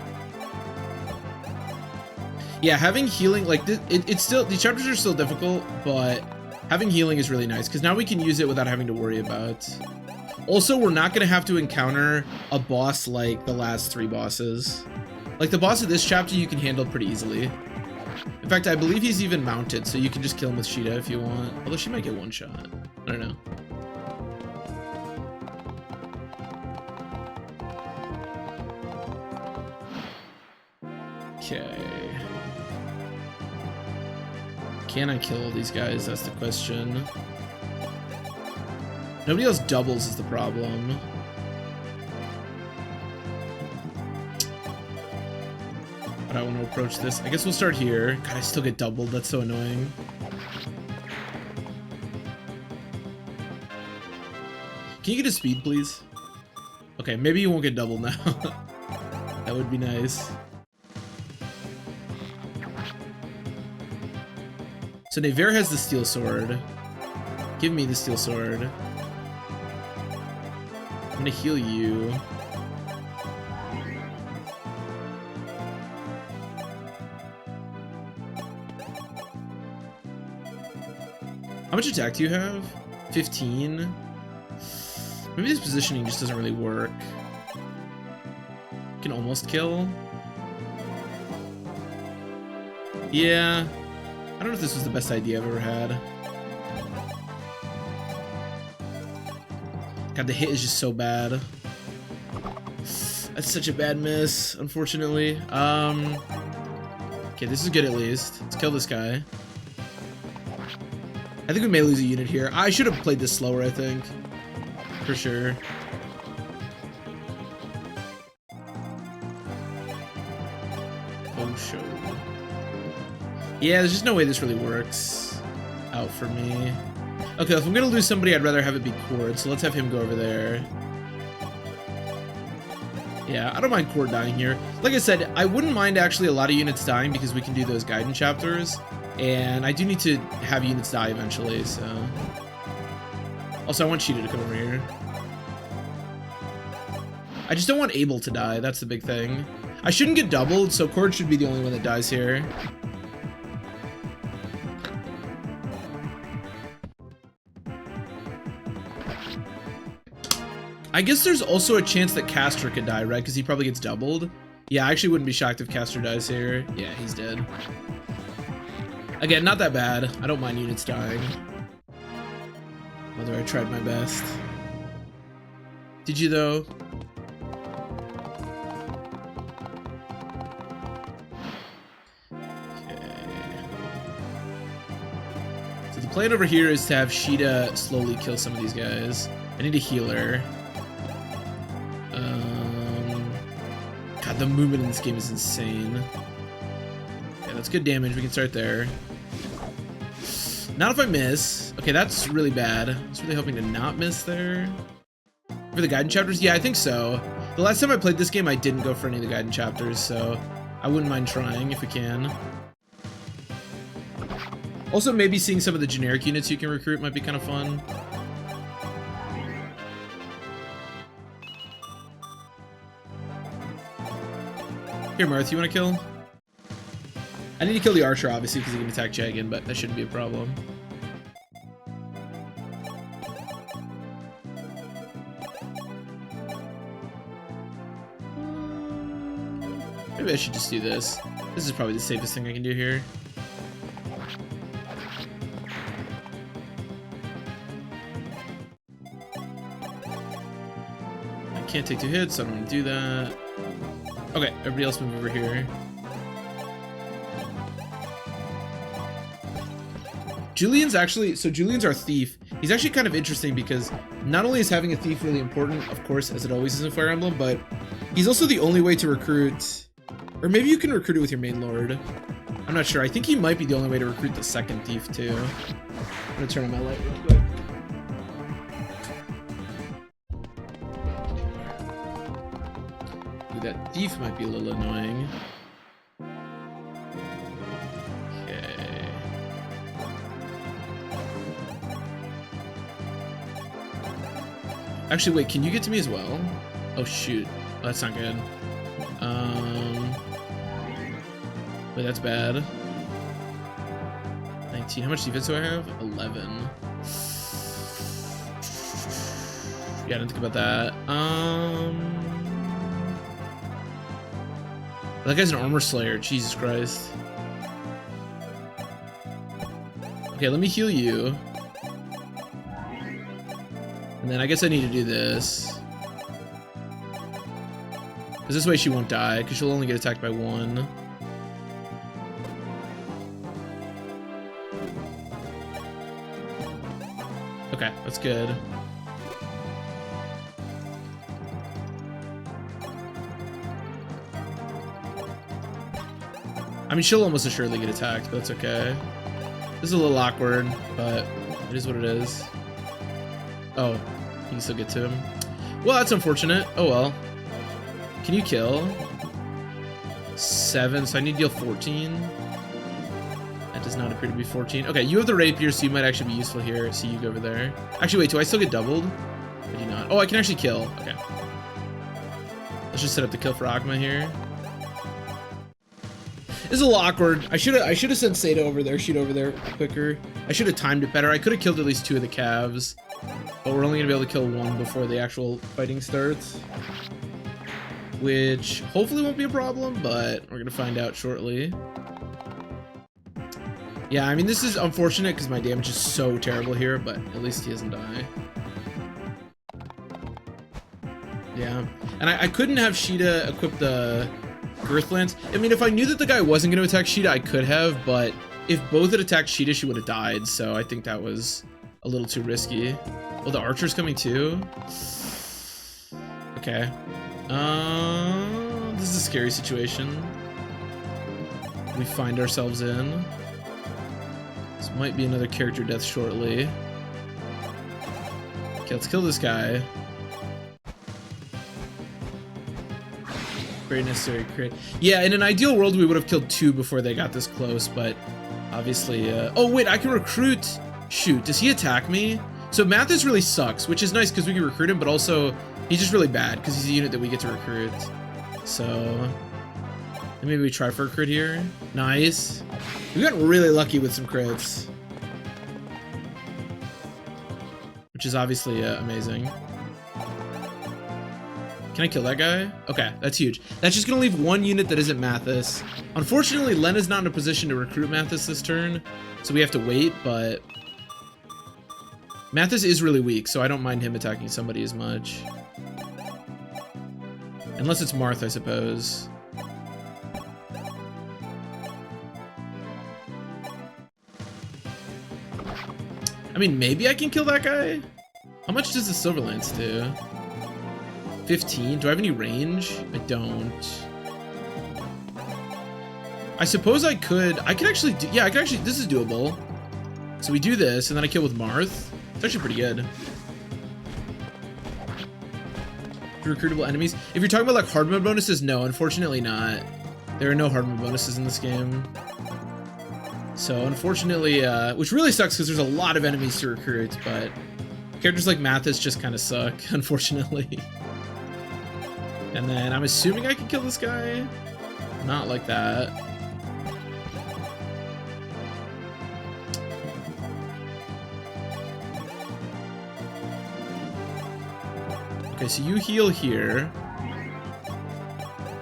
Yeah, having healing, like, it's still, these chapters are still difficult, but having healing is really nice, because now we can use it without having to worry about. Also, we're not going to have to encounter a boss like the last 3 bosses. Like, the boss of this chapter you can handle pretty easily. In fact, I believe he's even mounted, so you can just kill him with Sheeta if you want. Although she might get one shot. I don't know. Okay. Can I kill all these guys? That's the question. Nobody else doubles is the problem. But I want to approach this. I guess we'll start here. God, I still get doubled. That's so annoying. Can you get a speed, please? Okay, maybe you won't get doubled now. That would be nice. So Nevere has the steel sword. Give me the steel sword. I'm gonna heal you. How much attack do you have? 15? Maybe this positioning just doesn't really work. Can almost kill. Yeah. I don't know if this was the best idea I've ever had. God, the hit is just so bad. That's such a bad miss, unfortunately. Okay, this is good at least. Let's kill this guy. I think we may lose a unit here. I should have played this slower, I think. For sure. Oh, show. Yeah, there's just no way this really works out for me. Okay, if I'm gonna lose somebody, I'd rather have it be Cord, so let's have him go over there. Yeah, I don't mind Cord dying here. Like I said, I wouldn't mind actually a lot of units dying because we can do those Gaiden chapters. And I do need to have units die eventually, so... Also, I want Cheetah to come over here. I just don't want Abel to die, that's the big thing. I shouldn't get doubled, so Cord should be the only one that dies here. I guess there's also a chance that Castor could die, right? Because he probably gets doubled. Yeah, I actually wouldn't be shocked if Castor dies here. Yeah, he's dead. Again, not that bad. I don't mind units dying. Whether I tried my best. Did you, though? So the plan over here is to have Sheeta slowly kill some of these guys. I need a healer. God, the movement in this game is insane. Yeah, that's good damage. We can start there. Not if I miss. Okay, that's really bad. I was really hoping to not miss there. For the Gaiden chapters? Yeah, I think so. The last time I played this game, I didn't go for any of the Gaiden chapters, so I wouldn't mind trying if we can. Also, maybe seeing some of the generic units you can recruit might be kind of fun. Here, Marth, you want to kill? I need to kill the archer, obviously, because he can attack Jagan, but that shouldn't be a problem. Maybe I should just do this. This is probably the safest thing I can do here. I can't take 2 hits, so I don't want to do that. Okay, everybody else move over here. Julian's actually, so Julian's our thief. He's actually kind of interesting because not only is having a thief really important, of course, as it always is in Fire Emblem, but he's also the only way to recruit, or maybe you can recruit it with your main lord. I'm not sure. I think he might be the only way to recruit the second thief too. I'm gonna turn on my light real quick. Ooh, that thief might be a little annoying. Okay. Actually, wait, can you get to me as well? Oh, shoot. Oh, that's not good. Wait, that's bad. 19. How much defense do I have? 11. Yeah, I didn't think about that. That guy's an armor slayer. Jesus Christ. Okay, let me heal you. And then I guess I need to do this. Because this way she won't die, because she'll only get attacked by 1. Okay, that's good. I mean, she'll almost assuredly get attacked, but that's okay. This is a little awkward, but it is what it is. Oh, you can still get to him. Well, that's unfortunate. Oh well. Can you kill? 7, so I need to deal 14. That does not appear to be 14. Okay, you have the rapier, so you might actually be useful here. So you go over there. Actually, wait, do I still get doubled? I do not. Oh, I can actually kill. Okay. Let's just set up the kill for Agma here. This is a little awkward. I should have sent Seda over there, shoot over there quicker. I should have timed it better. I could have killed at least 2 of the calves. But we're only gonna be able to kill 1 before the actual fighting starts. Which hopefully won't be a problem, but we're gonna find out shortly. Yeah, I mean, this is unfortunate because my damage is so terrible here, but at least he doesn't die. Yeah, and I couldn't have Sheeta equip the Girth Lance. I mean, if I knew that the guy wasn't going to attack Sheeta, I could have, but if both had attacked Sheeta, she would have died, so I think that was a little too risky. Oh, the archer's coming too? Okay. This is a scary situation we find ourselves in. This might be another character death shortly. Okay, let's kill this guy. Very necessary crit. Yeah, in an ideal world, we would have killed 2 before they got this close, but obviously... oh, wait, I can recruit... Shoot, does he attack me? So Mathis really sucks, which is nice because we can recruit him, but also he's just really bad because he's a unit that we get to recruit. So maybe we try for a crit here. Nice. We got really lucky with some crits, which is obviously amazing. Can I kill that guy? Okay, that's huge. That's just gonna leave 1 unit that isn't Mathis. Unfortunately, Lena's not in a position to recruit Mathis this turn, so we have to wait, but Mathis is really weak, so I don't mind him attacking somebody as much. Unless it's Marth, I suppose. I mean, maybe I can kill that guy? How much does the Silver Lance do? 15? Do I have any range? I don't. I suppose I could actually do, yeah, I could actually, this is doable. So we do this, and then I kill with Marth. It's actually pretty good. Recruitable enemies. If you're talking about like hard mode bonuses, no, unfortunately not. There are no hard mode bonuses in this game. So unfortunately, which really sucks because there's a lot of enemies to recruit, but characters like Mathis just kind of suck, unfortunately. And then I'm assuming I can kill this guy. Not like that. Okay, so you heal here.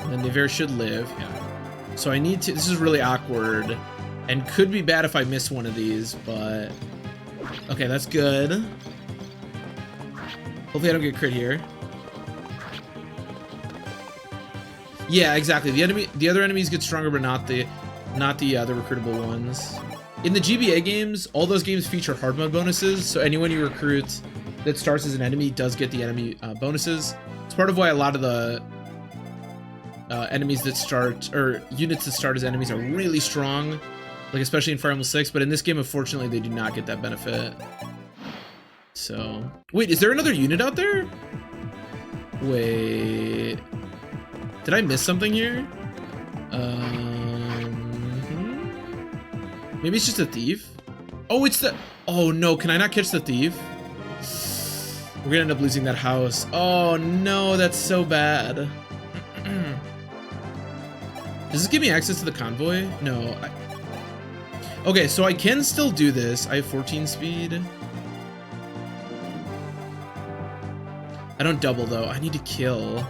And then Niver should live. Yeah. So I need to... This is really awkward. And could be bad if I miss one of these, but... Okay, that's good. Hopefully I don't get crit here. Yeah, exactly. The other enemies get stronger, but not the recruitable ones. In the GBA games, all those games feature hard mode bonuses, so anyone you recruit that starts as an enemy does get the enemy bonuses. It's part of why a lot of the enemies that start, or units that start as enemies are really strong, like especially in Fire Emblem 6, but in this game, unfortunately, they do not get that benefit. So, wait, is there another unit out there? Wait, did I miss something here? Maybe it's just a thief? Oh, it's the, oh no, can I not catch the thief? We're gonna end up losing that house. Oh no, that's so bad. Does this give me access to the convoy? No. Okay, so I can still do this. I have 14 speed. I don't double though. I need to kill.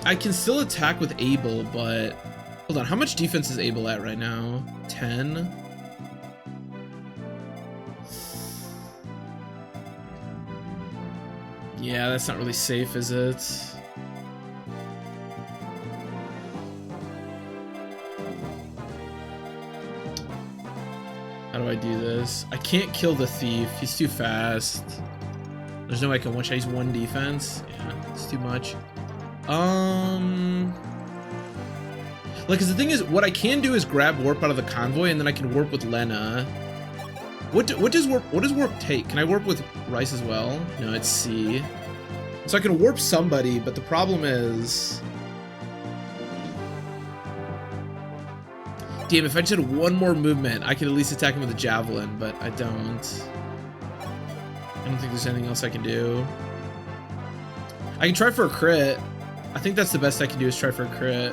I can still attack with Abel, but hold on, how much defense is Abel at right now? 10? Yeah, that's not really safe, is it? How do I do this? I can't kill the thief. He's too fast. There's no way I can one-shot. He's 1 defense. Yeah, it's too much. Like, cause the thing is, what I can do is grab warp out of the convoy, and then I can warp with Lena. What does warp take? Can I warp with Rice as well? No, it's C. So I can warp somebody, but the problem is, damn, if I just had 1 more movement, I could at least attack him with a javelin, but I don't. I don't think there's anything else I can do. I can try for a crit. I think that's the best I can do is try for a crit.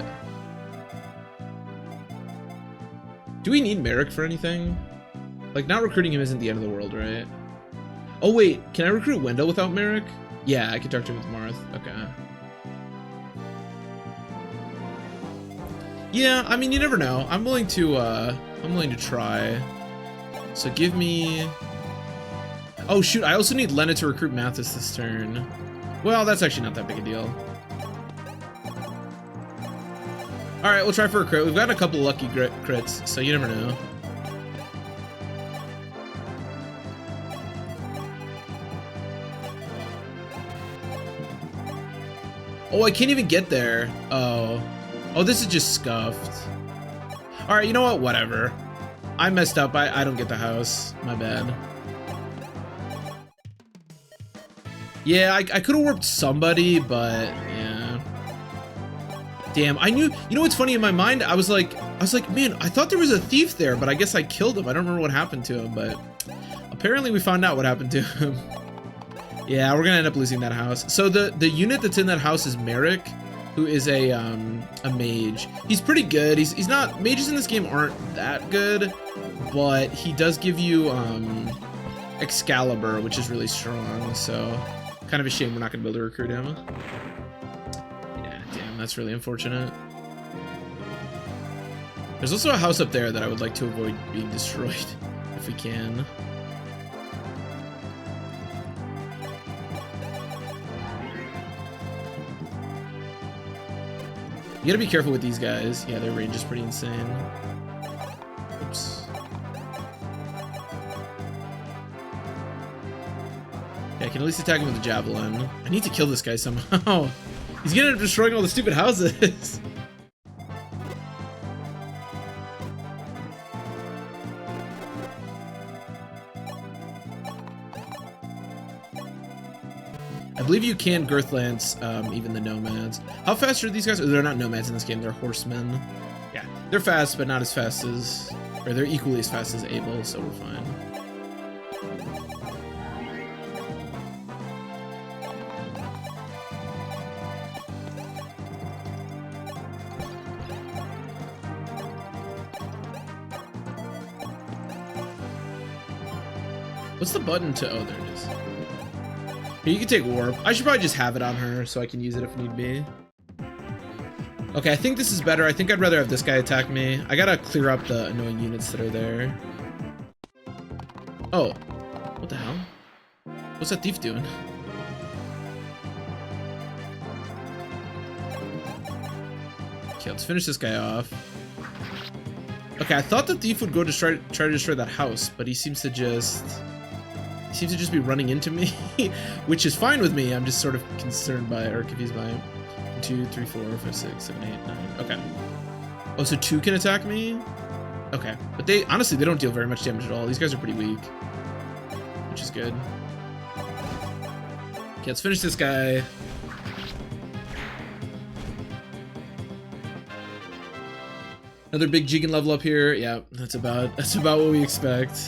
Do we need Merrick for anything? Like, not recruiting him isn't the end of the world, right? Oh wait, can I recruit Wendell without Merrick? Yeah, I can talk to him with Marth. Okay. Yeah, I mean, you never know. I'm willing to try. So give me... Oh shoot, I also need Lena to recruit Mathis this turn. Well, that's actually not that big a deal. Alright, we'll try for a crit. We've gotten a couple of lucky crits, so you never know. Oh, I can't even get there. Oh. Oh, this is just scuffed. All right, you know what? Whatever. I messed up. I don't get the house. My bad. Yeah, I could have warped somebody, but yeah. Damn, I knew. You know what's funny in my mind? I was like, man, I thought there was a thief there, but I guess I killed him. I don't remember what happened to him, but apparently we found out what happened to him. Yeah, we're gonna end up losing that house. So the unit that's in that house is Merrick, who is a mage. He's pretty good. He's not, mages in this game aren't that good, but he does give you Excalibur, which is really strong. So kind of a shame we're not gonna be able to recruit him. Yeah, damn, that's really unfortunate. There's also a house up there that I would like to avoid being destroyed if we can. You gotta be careful with these guys. Yeah, their range is pretty insane. Oops. Yeah, I can at least attack him with the javelin. I need to kill this guy somehow. He's gonna end up destroying all the stupid houses. I believe you can girth lance even the nomads. How fast are these guys? They're not nomads in this game, they're horsemen. Yeah, they're fast, but not as fast as, or they're equally as fast as Abel, so we're fine. What's the button to, oh, there it is. Here, you can take warp. I should probably just have it on her so I can use it if need be. Okay, I think this is better. I think I'd rather have this guy attack me. I gotta clear up the annoying units that are there. Oh, what the hell? What's that thief doing? Okay, let's finish this guy off. Okay, I thought the thief would go to try to destroy that house, but he seems to just be running into me, which is fine with me. I'm just sort of concerned by, or confused by 1, 2, 3, 4, 5, 6, 7, 8, 9. Okay. Oh, so 2 can attack me? Okay. But they, honestly, they don't deal very much damage at all. These guys are pretty weak, which is good. Okay, let's finish this guy. Another big Jigen level up here. Yeah, that's about what we expect,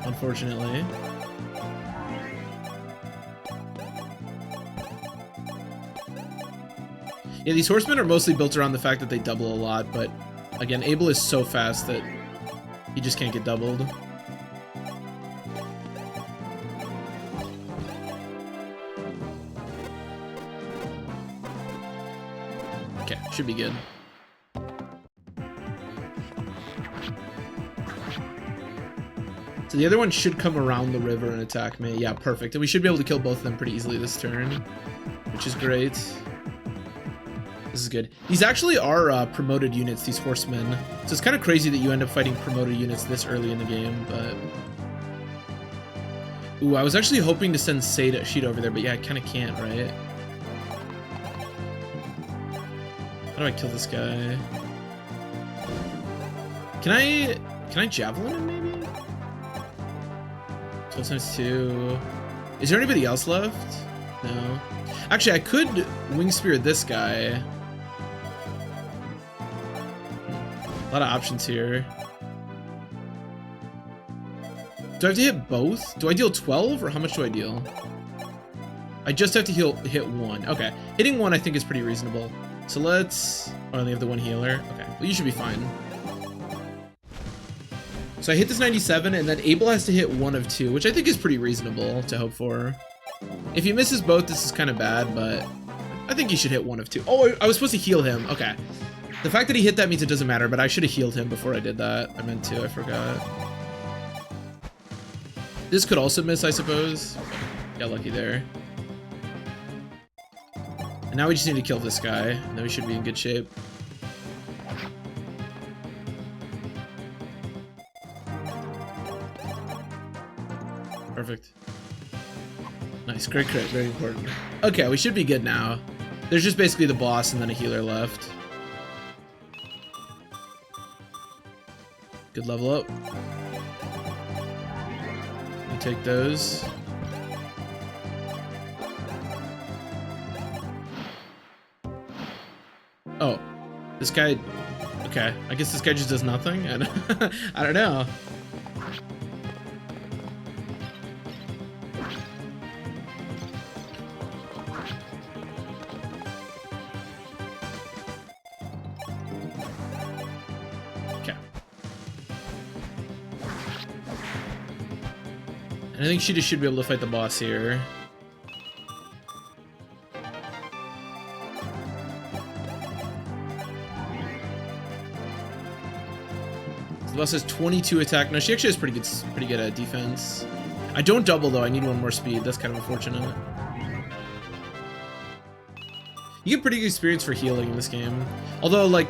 unfortunately. Yeah, these horsemen are mostly built around the fact that they double a lot, but again, Abel is so fast that he just can't get doubled. Okay, should be good. So the other one should come around the river and attack me. Yeah, perfect. And we should be able to kill both of them pretty easily this turn, which is great. This is good. These actually are promoted units, these horsemen. So it's kind of crazy that you end up fighting promoted units this early in the game, but... Ooh, I was actually hoping to send Sheet over there, but yeah, I kind of can't, right? How do I kill this guy? Can I javelin him, maybe? 12 times 2. Is there anybody else left? No. Actually, I could wing spear this guy. A lot of options here. Do I have to hit both? Do I deal 12 or how much do I deal? I just have to hit 1. Okay. Hitting 1 I think is pretty reasonable. So let's... Oh, I only have the 1 healer. Okay. Well, you should be fine. So I hit this 97 and then Abel has to hit 1 of 2, which I think is pretty reasonable to hope for. If he misses both, this is kind of bad, but I think he should hit 1 of 2. Oh, I was supposed to heal him. Okay. The fact that he hit that means it doesn't matter, but I should have healed him before I did that. I meant to, I forgot. This could also miss, I suppose. Got lucky there. And now we just need to kill this guy, and then we should be in good shape. Perfect. Nice, great crit, very important. Okay, we should be good now. There's just basically the boss and then a healer left. Good level up. You take those. Oh, this guy. Okay, I guess this guy just does nothing. I don't know. Okay. And I think she just should be able to fight the boss here. The boss has 22 attack. No, she actually has pretty good defense. I don't double though. I need one more speed. That's kind of unfortunate. You get pretty good experience for healing in this game. Although, like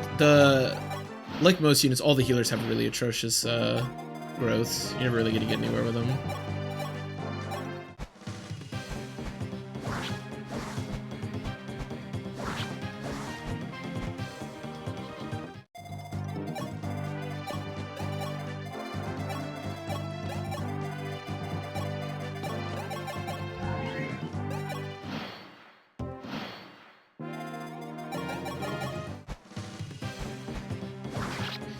most units, all the healers have really atrocious growth. You're never really gonna get anywhere with them.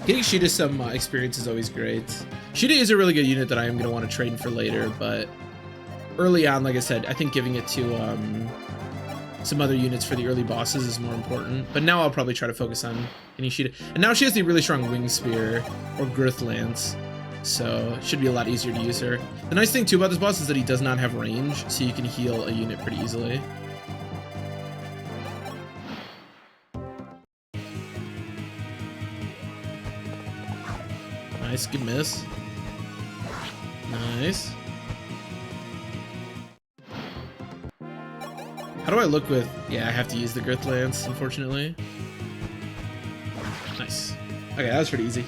Getting Sheeta some experience is always great. Sheeta is a really good unit that I am going to want to trade for later, but early on, like I said, I think giving it to some other units for the early bosses is more important. But now I'll probably try to focus on getting Sheeta. And now she has the really strong Wing Spear or Girth Lance, so it should be a lot easier to use her. The nice thing too about this boss is that he does not have range, so you can heal a unit pretty easily. Nice, good miss. Nice. How do I look with... Yeah, I have to use the Girth Lance, unfortunately. Nice. Okay, that was pretty easy.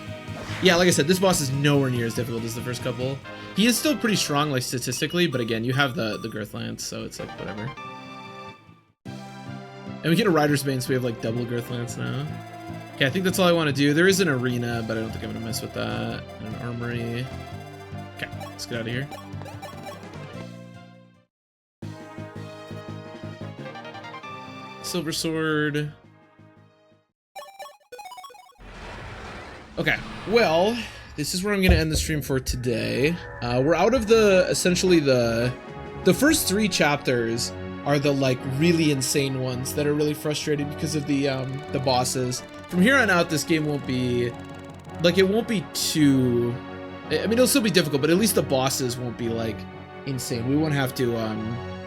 Yeah, like I said, this boss is nowhere near as difficult as the first couple. He is still pretty strong, like, statistically, but again, you have the Girth Lance, so it's like, whatever. And we get a Rider's Bane, so we have, like, double Girth Lance now. Okay, I think that's all I want to do. There is an arena, but I don't think I'm going to mess with that. And an armory. Okay, let's get out of here. Silver Sword. Okay, well, this is where I'm going to end the stream for today. We're out of essentially the first 3 chapters are the, like, really insane ones that are really frustrating because of the bosses. From here on out, this game won't be, like, it won't be too, I mean, it'll still be difficult, but at least the bosses won't be, like, insane. We won't have to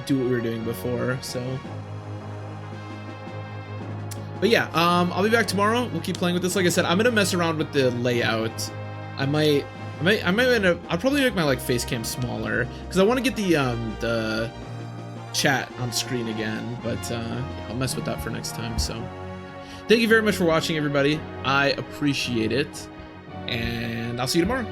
do what we were doing before, so. But yeah, I'll be back tomorrow. We'll keep playing with this. Like I said, I'm gonna mess around with the layout. I'll probably make my, like, face cam smaller because I want to get the chat on screen again, but I'll mess with that for next time. So thank you very much for watching, everybody. I appreciate it, and I'll see you tomorrow.